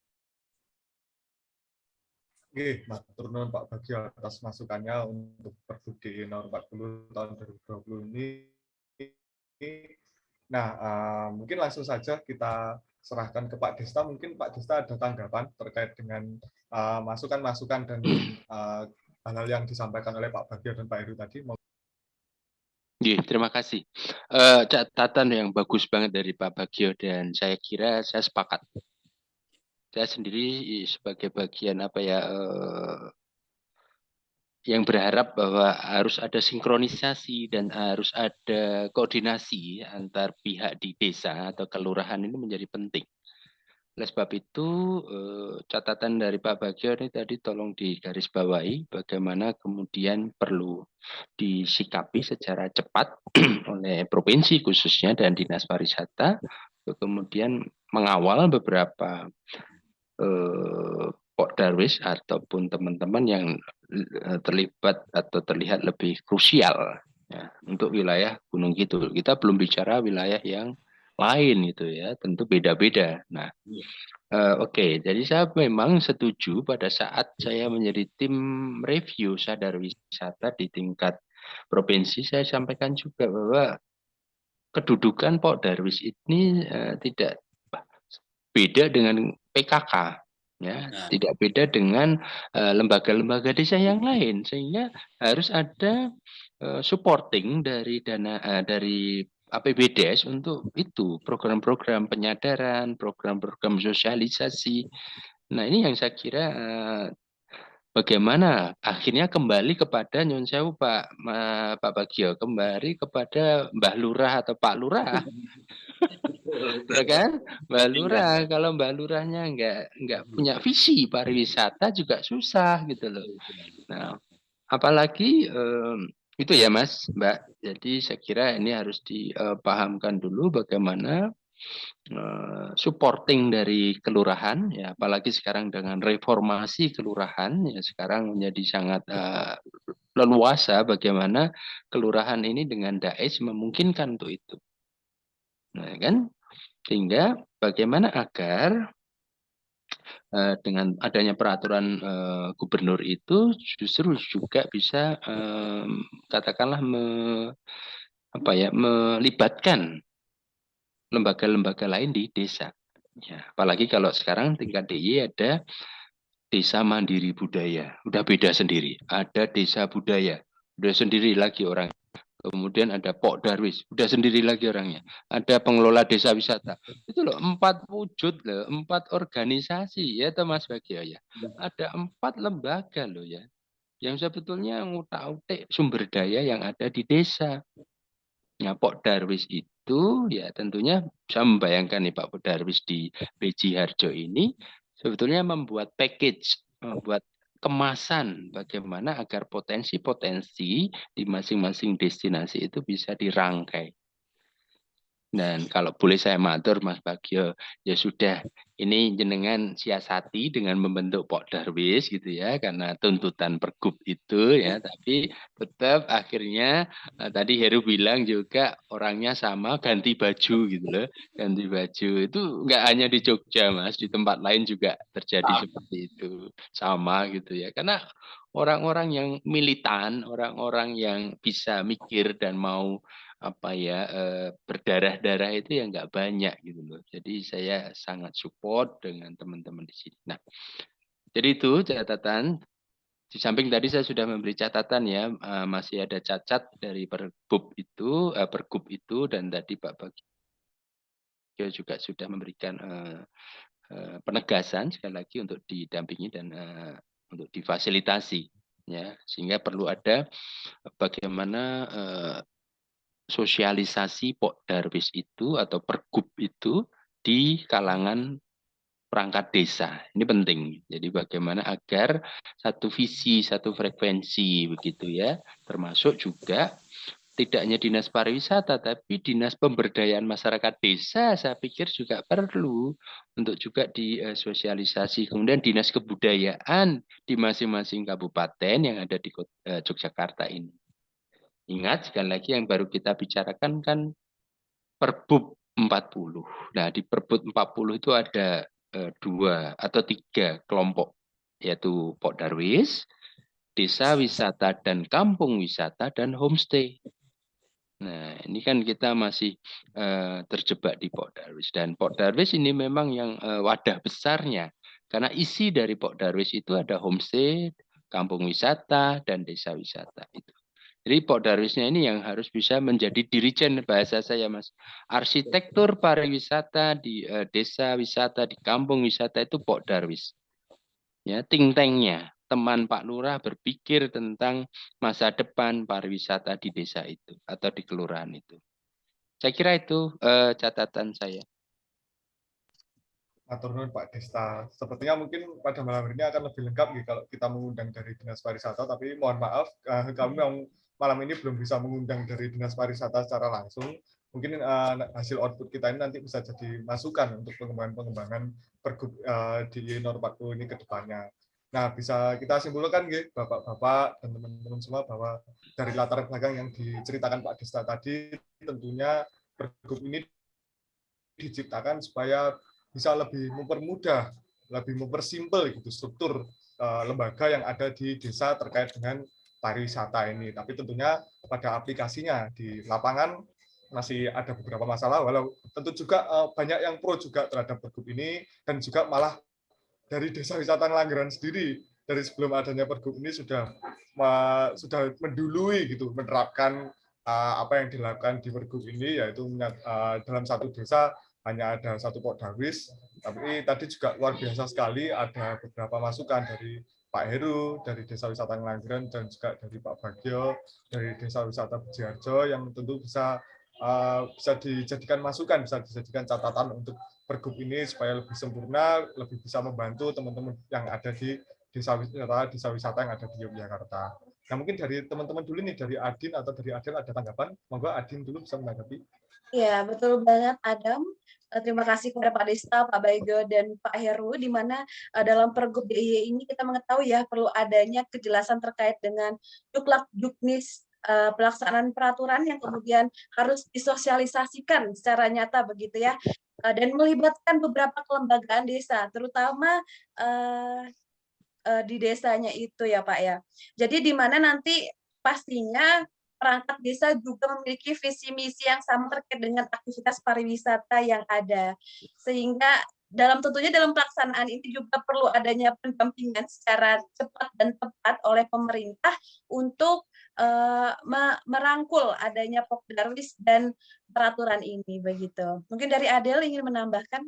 Oke, matur nuwun Pak Bagio atas masukannya untuk Pergub DI nomor 40 tahun 2020 ini. Nah, mungkin langsung saja kita serahkan ke Pak Desta. Mungkin Pak Desta ada tanggapan terkait dengan masukan-masukan dan hal-hal yang disampaikan oleh Pak Bagio dan Pak Heru tadi.
Terima kasih. Catatan yang bagus banget dari Pak Bagio, dan saya kira saya sepakat. Saya sendiri sebagai bagian yang berharap bahwa harus ada sinkronisasi dan harus ada koordinasi antar pihak di desa atau kelurahan ini menjadi penting. Oleh sebab itu, catatan dari Pak Bagio ini tadi tolong digarisbawahi bagaimana kemudian perlu disikapi secara cepat oleh provinsi khususnya dan Dinas Pariwisata, kemudian mengawal beberapa Pokdarwis ataupun teman-teman yang terlibat atau terlihat lebih krusial ya, untuk wilayah Gunung Kidul. Kita belum bicara wilayah yang lain itu ya, tentu beda-beda. Nah, oke, jadi saya memang setuju pada saat saya menjadi tim review sadar wisata di tingkat provinsi, saya sampaikan juga bahwa kedudukan Pokdarwis ini tidak beda dengan PKK. Ya, tidak beda dengan lembaga-lembaga desa yang lain, sehingga harus ada supporting dari dana dari APBDes untuk itu, program-program penyadaran, program-program sosialisasi. Nah, ini yang saya kira bagaimana akhirnya kembali kepada Nyun Sewu Pak Bagio, kembali kepada Mbah Lurah atau Pak Lurah. Ya kan, Mbak Lurah, kalau Mbak Lurahnya nggak punya visi pariwisata juga susah gitu loh. Nah, apalagi itu ya Mas, Mbak. Jadi saya kira ini harus dipahamkan dulu bagaimana supporting dari kelurahan, ya apalagi sekarang dengan reformasi kelurahan, ya sekarang menjadi sangat leluasa bagaimana kelurahan ini dengan DAES memungkinkan untuk itu. Nah, kan? Sehingga bagaimana agar dengan adanya peraturan gubernur itu justru juga bisa katakanlah melibatkan lembaga-lembaga lain di desa. Ya, apalagi kalau sekarang tingkat DIY ada desa mandiri budaya, udah beda sendiri. Ada desa budaya, udah sendiri lagi orang. Kemudian ada Pokdarwis, udah sendiri lagi orangnya. Ada pengelola desa wisata. Itu loh 4 wujud loh, 4 organisasi ya Mas Bagio ya. Ada 4 lembaga loh ya. Yang sebetulnya ngutak-utik sumber daya yang ada di desa. Nah, Pokdarwis itu ya tentunya saya membayangkan nih Pak Pokdarwis di BJ Harjo ini sebetulnya membuat package, membuat kemasan bagaimana agar potensi-potensi di masing-masing destinasi itu bisa dirangkai. Dan kalau boleh saya matur Mas Bagio, ya sudah ini jenengan siasati dengan membentuk Pokdarwis gitu ya, karena tuntutan Pergub itu ya, tapi tetap akhirnya tadi Heru bilang juga orangnya sama, ganti baju gitu loh, ganti baju itu nggak hanya di Jogja Mas, di tempat lain juga terjadi seperti itu, sama gitu ya, karena orang-orang yang militan, orang-orang yang bisa mikir dan mau berdarah-darah itu ya nggak banyak gitu loh. Jadi saya sangat support dengan teman-teman di sini. Nah, jadi itu catatan. Di samping tadi saya sudah memberi catatan ya, masih ada cacat dari Pergub itu dan tadi Pak Bagio juga sudah memberikan penegasan sekali lagi untuk didampingi dan untuk difasilitasi ya, sehingga perlu ada bagaimana sosialisasi Pokdarwis itu atau Pergub itu di kalangan perangkat desa. Ini penting. Jadi bagaimana agar satu visi, satu frekuensi begitu ya, termasuk juga tidak hanya dinas pariwisata, tapi dinas pemberdayaan masyarakat desa, saya pikir juga perlu untuk juga disosialisasi. Kemudian dinas kebudayaan di masing-masing kabupaten yang ada di Yogyakarta ini. Ingat sekali lagi yang baru kita bicarakan kan Perbub 40. Nah di Perbub 40 itu ada 2 atau 3 kelompok, yaitu Pok Darwis, desa wisata dan kampung wisata, dan homestay. Nah, ini kan kita masih terjebak di Pok Darwis. Dan Pok Darwis ini memang yang wadah besarnya. Karena isi dari Pok Darwis itu ada homestay, kampung wisata, dan desa wisata. Itu. Jadi Pok Darwisnya ini yang harus bisa menjadi dirijen, bahasa saya Mas. Arsitektur pariwisata di desa wisata, di kampung wisata itu Pok Darwis. Ya, think tank-nya. Teman Pak Lurah berpikir tentang masa depan pariwisata di desa itu atau di kelurahan itu. Saya kira itu catatan saya.
Matur nuwun Pak Desta. Sepertinya mungkin pada malam ini akan lebih lengkap nih kalau kita mengundang dari Dinas Pariwisata, tapi mohon maaf kami malam ini belum bisa mengundang dari Dinas Pariwisata secara langsung. Mungkin hasil output kita ini nanti bisa jadi masukan untuk pengembangan Pergub di Nor 40 ini ke depannya. Nah, bisa kita simpulkan nggih, Bapak-bapak dan teman-teman semua, bahwa dari latar belakang yang diceritakan Pak Desta tadi, tentunya Pergub ini diciptakan supaya bisa lebih mempermudah, lebih mempersimpel gitu struktur lembaga yang ada di desa terkait dengan pariwisata ini. Tapi tentunya pada aplikasinya di lapangan masih ada beberapa masalah, walau tentu juga banyak yang pro juga terhadap Pergub ini, dan juga malah dari Desa Wisata Ngelanggeran sendiri dari sebelum adanya Pergub ini sudah mendului gitu, menerapkan apa yang dilakukan di Pergub ini, yaitu dalam satu desa hanya ada satu Pok Darwis. Tapi tadi juga luar biasa sekali, ada beberapa masukan dari Pak Heru, dari Desa Wisata Ngelanggeran, dan juga dari Pak Bagio, dari Desa Wisata Bejiharjo, yang tentu bisa dijadikan masukan, bisa dijadikan catatan untuk Pergub ini supaya lebih sempurna, lebih bisa membantu teman-teman yang ada di desa wisata yang ada di Yogyakarta. Nah, mungkin dari teman-teman dulu nih, dari Adin atau dari Adel ada tanggapan? Monggo Adin dulu bisa menanggapi.
Ya, betul banget Adam. Terima kasih kepada Pak Desta, Pak Baigo, dan Pak Heru, di mana dalam Pergub DIY ini kita mengetahui ya perlu adanya kejelasan terkait dengan juklak-juknis pelaksanaan peraturan yang kemudian harus disosialisasikan secara nyata begitu ya, dan melibatkan beberapa kelembagaan desa, terutama di desanya itu ya Pak ya. Jadi di mana nanti pastinya perangkat desa juga memiliki visi misi yang sama terkait dengan aktivitas pariwisata yang ada, sehingga tentunya dalam pelaksanaan ini juga perlu adanya pendampingan secara cepat dan tepat oleh pemerintah untuk merangkul adanya Pok Darwis dan peraturan ini begitu. Mungkin dari Adel ingin menambahkan?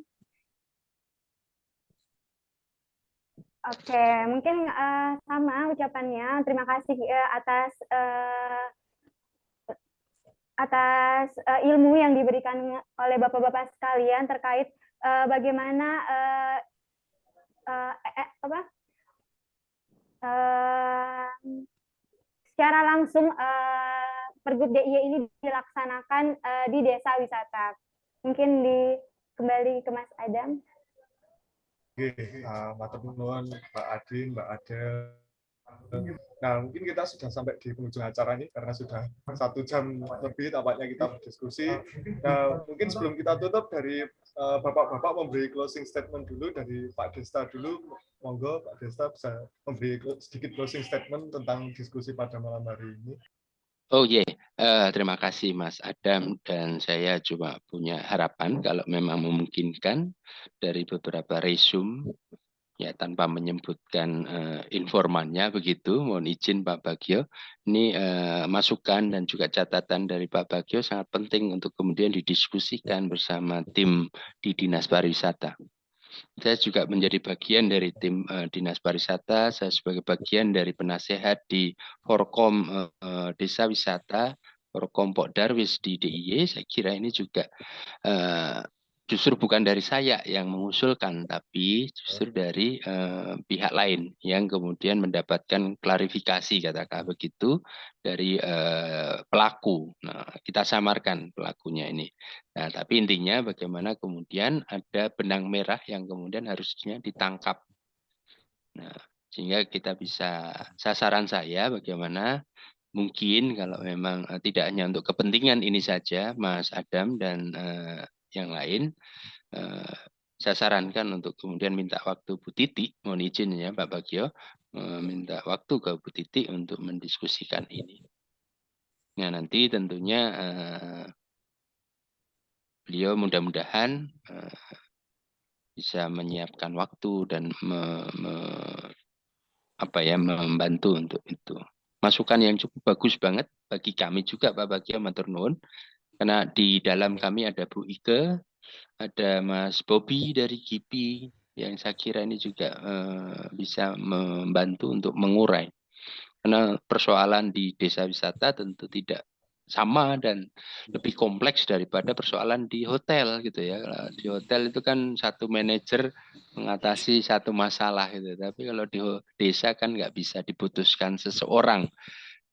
Oke, mungkin sama ucapannya. Terima kasih atas ilmu yang diberikan oleh bapak-bapak sekalian terkait bagaimana secara langsung Pergub DIY ini dilaksanakan di desa wisata. Mungkin kembali ke Mas Adam.
Oke, matur nuwun Mbak Adin, Mbak Adel. Nah, mungkin kita sudah sampai di penghujung acara ini karena sudah 1 jam lebih tampaknya kita berdiskusi. Nah, mungkin sebelum kita tutup, dari Bapak-bapak memberi closing statement dulu, dari Pak Desta dulu. Monggo Pak Desta bisa memberi sedikit closing statement tentang diskusi pada malam hari ini.
Oh iya, terima kasih Mas Adam, dan saya cuma punya harapan kalau memang memungkinkan dari beberapa resume, ya tanpa menyebutkan informannya begitu, mohon izin Pak Bagio, ini masukan dan juga catatan dari Pak Bagio sangat penting untuk kemudian didiskusikan bersama tim di Dinas Pariwisata. Saya juga menjadi bagian dari tim Dinas Pariwisata, saya sebagai bagian dari penasehat di Forkom Desa Wisata, Forkom Pok Darwis di DIY. Saya kira ini juga justru bukan dari saya yang mengusulkan, tapi justru dari pihak lain yang kemudian mendapatkan klarifikasi, katakan begitu, dari pelaku. Nah, kita samarkan pelakunya ini. Nah, tapi intinya bagaimana kemudian ada benang merah yang kemudian harusnya ditangkap. Nah, sehingga kita bisa, sasaran saya bagaimana mungkin kalau memang tidak hanya untuk kepentingan ini saja, Mas Adam dan yang lain, saya sarankan untuk kemudian minta waktu Bu Titi, mohon izin ya Pak Bagio, minta waktu ke Bu Titi untuk mendiskusikan ini. Nah, nanti tentunya beliau mudah-mudahan bisa menyiapkan waktu dan membantu untuk itu. Masukan yang cukup bagus banget bagi kami juga Pak Bagio, matur nuwun. Karena di dalam kami ada Bu Ike, ada Mas Bobby dari GIPI, yang saya kira ini juga bisa membantu untuk mengurai. Karena persoalan di desa wisata tentu tidak sama dan lebih kompleks daripada persoalan di hotel gitu ya. Di hotel itu kan satu manajer mengatasi satu masalah gitu. Tapi kalau di desa kan nggak bisa diputuskan seseorang.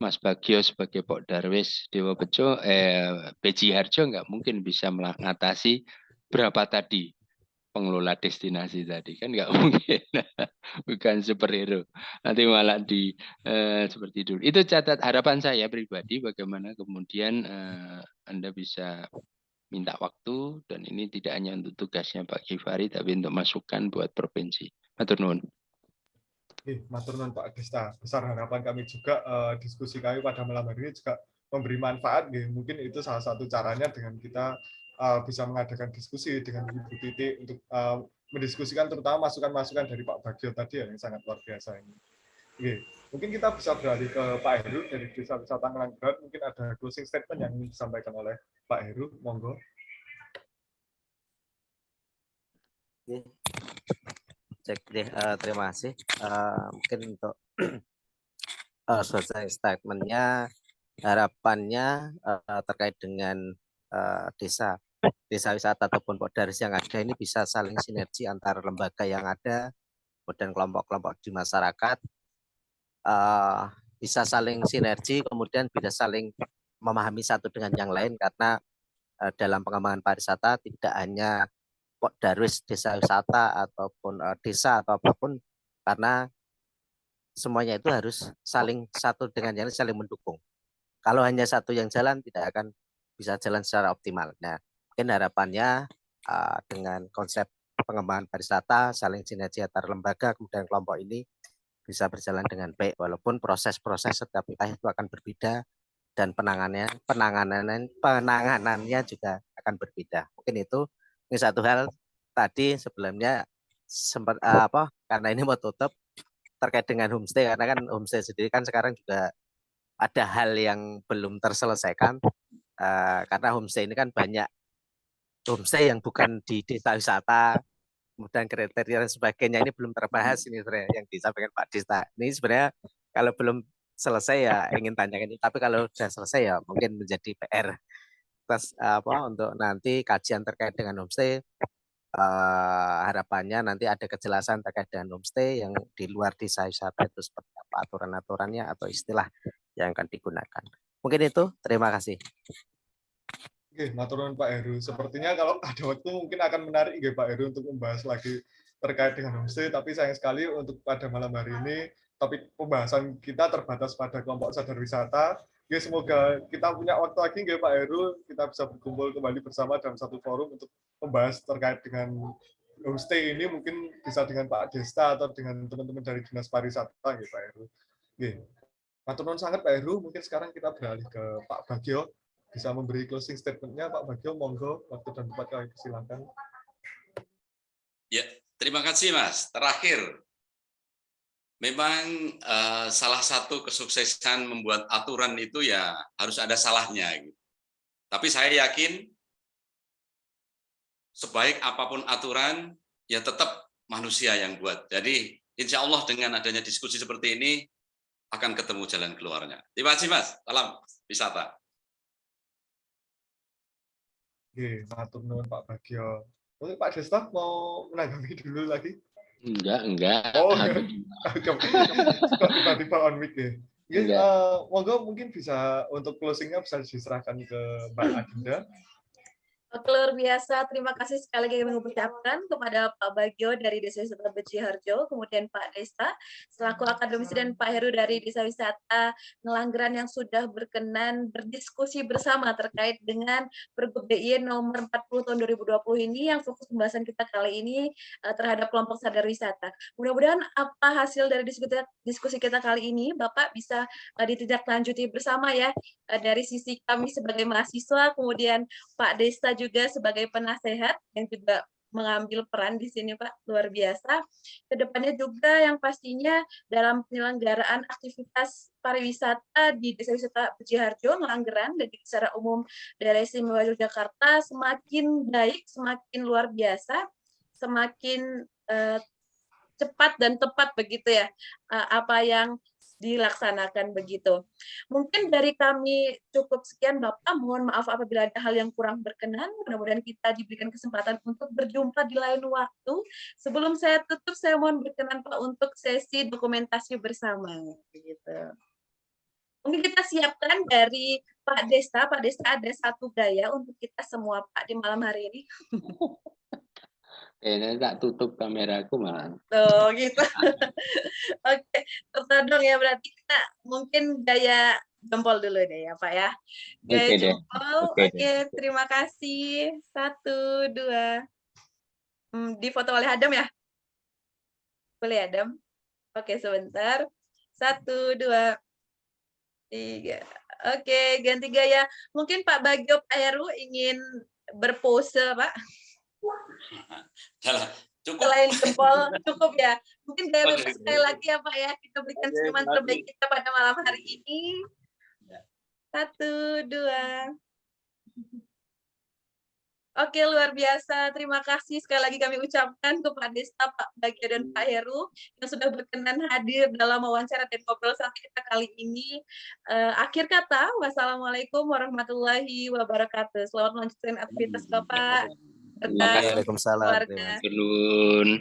Mas Bagio sebagai Pok Darwis Dewa Bejo, Beji Harjo nggak mungkin bisa mengatasi berapa tadi pengelola destinasi tadi, kan nggak mungkin. Bukan superhero, nanti malah di seperti dulu. Itu catat harapan saya pribadi, bagaimana kemudian Anda bisa minta waktu, dan ini tidak hanya untuk tugasnya Pak Kifari, tapi untuk masukan buat provinsi. Matur nuwun.
Matur nuwun Pak Desta. Besar harapan kami juga diskusi kami pada malam hari ini juga memberi manfaat. Mungkin itu salah satu caranya dengan kita bisa mengadakan diskusi dengan Ibu Titi untuk mendiskusikan terutama masukan-masukan dari Pak Bagio tadi yang sangat luar biasa ini. Mungkin kita bisa beralih ke Pak Heru dari Desa Wisata Ngelanggeran. Mungkin ada closing statement yang ingin disampaikan oleh Pak Heru. Monggo.
Cek deh, terima kasih. Mungkin untuk selesai statementnya, harapannya terkait dengan desa wisata ataupun Poddaris yang ada ini bisa saling sinergi antar lembaga yang ada, kemudian kelompok-kelompok di masyarakat, bisa saling sinergi, kemudian bisa saling memahami satu dengan yang lain, karena dalam pengembangan pariwisata tidak hanya Poddaris desa wisata ataupun desa atau apapun, karena semuanya itu harus saling satu dengan yang lain, saling mendukung. Kalau hanya satu yang jalan tidak akan bisa jalan secara optimal. Nah, mungkin harapannya dengan konsep pengembangan pariwisata saling sinergi antar lembaga kemudian kelompok ini bisa berjalan dengan baik, walaupun proses-proses setiap wilayah itu akan berbeda dan penanganannya juga akan berbeda. Mungkin itu. Ini satu hal tadi sebelumnya sempat karena ini mau tutup terkait dengan homestay, karena kan homestay sendiri kan sekarang juga ada hal yang belum terselesaikan, karena homestay ini kan banyak homestay yang bukan di desa wisata, kemudian kriteria dan sebagainya ini belum terbahas ini sebenarnya yang disampaikan Pak Desta. Ini sebenarnya kalau belum selesai ya ingin tanyakan ini, tapi kalau sudah selesai ya mungkin menjadi PR. Terus untuk nanti kajian terkait dengan homestay, harapannya nanti ada kejelasan terkait dengan homestay yang di luar desa wisata itu seperti apa aturan-aturannya atau istilah yang akan digunakan. Mungkin itu, terima kasih.
Matur nuwun Pak Heru. Sepertinya kalau ada waktu mungkin akan menarik Pak Heru untuk membahas lagi terkait dengan homestay, tapi sayang sekali untuk pada malam hari ini topik pembahasan kita terbatas pada kelompok sadar wisata. Semoga kita punya waktu lagi Pak Heru, kita bisa berkumpul kembali bersama dalam satu forum untuk membahas terkait dengan homestay ini, mungkin bisa dengan Pak Desta atau dengan teman-teman dari Dinas Pariwisata Pak Heru. Matur nuwun sangat Pak Heru. Mungkin sekarang kita beralih ke Pak Bagio, bisa memberi closing statement-nya Pak Bagio, monggo, waktu dan tempat kami persilakan.
Ya, terima kasih Mas. Terakhir, memang salah satu kesuksesan membuat aturan itu ya harus ada salahnya. Tapi saya yakin sebaik apapun aturan, ya tetap manusia yang buat. Jadi insya Allah dengan adanya diskusi seperti ini akan ketemu jalan keluarnya. Terima kasih Mas. Salam wisata.
Matur nuwun Pak Bagio. Mungkin Pak Desta mau menanggapi dulu lagi.
Enggak.
Oh,
Aku
kok tiba-tiba on mic ya. Yes,
enggak.
monggo mungkin bisa untuk closing-nya bisa diserahkan ke Mbak Adinda.
Oke, luar biasa. Terima kasih sekali lagi kami mengucapkan kepada Pak Bagio dari Desa Wisata Bejiharjo, kemudian Pak Desta selaku akademisi dan Pak Heru dari Desa Wisata Ngelanggeran yang sudah berkenan berdiskusi bersama terkait dengan Pergub DIY nomor 40 tahun 2020 ini yang fokus pembahasan kita kali ini terhadap kelompok sadar wisata. Mudah-mudahan apa hasil dari diskusi kita kali ini Bapak bisa ditindaklanjuti bersama ya dari sisi kami sebagai mahasiswa, kemudian Pak Desta juga sebagai penasehat yang juga mengambil peran di sini, Pak, luar biasa. Kedepannya juga yang pastinya dalam penyelenggaraan aktivitas pariwisata di Desa Wisata Bejiharjo, Ngelanggeran, dan secara umum daerah istimewa Yogyakarta semakin baik, semakin luar biasa, semakin cepat dan tepat begitu ya apa yang dilaksanakan begitu. Mungkin dari kami cukup sekian Bapak, mohon maaf apabila ada hal yang kurang berkenan, mudah-mudahan kita diberikan kesempatan untuk berjumpa di lain waktu. Sebelum saya tutup, saya mohon berkenan Pak untuk sesi dokumentasi bersama. Begitu. Mungkin kita siapkan dari Pak Desta ada satu gaya untuk kita semua Pak di malam hari ini.
Kayaknya tak tutup kameraku malah.
Tuh, gitu. Oke, tertodong ya berarti kita mungkin gaya jempol dulu deh ya Pak ya. Gaya
Oke deh.
jempol, oke, terima kasih. 1, 2. Difoto oleh Adam ya? Boleh Adam? Oke, sebentar. 1, 2, 3. Oke, ganti gaya. Mungkin Pak Bagio, Pak Heru ingin berpose, Pak?
Cukup.
Selain jempol, cukup ya. Mungkin gaya bebas sekali lagi ya Pak ya. Kita berikan senyuman terbaik kita pada malam hari ini. 1, 2. Oke, luar biasa. Terima kasih sekali lagi kami ucapkan kepada Desta, Pak Bagio, dan Pak Heru yang sudah berkenan hadir dalam wawancara dan ngobrol sama kita kali ini. Akhir kata, wassalamualaikum warahmatullahi wabarakatuh. Selamat melanjutkan aktivitas Bapak.
Waalaikumsalam.
Keluarga.
Matur nuwun.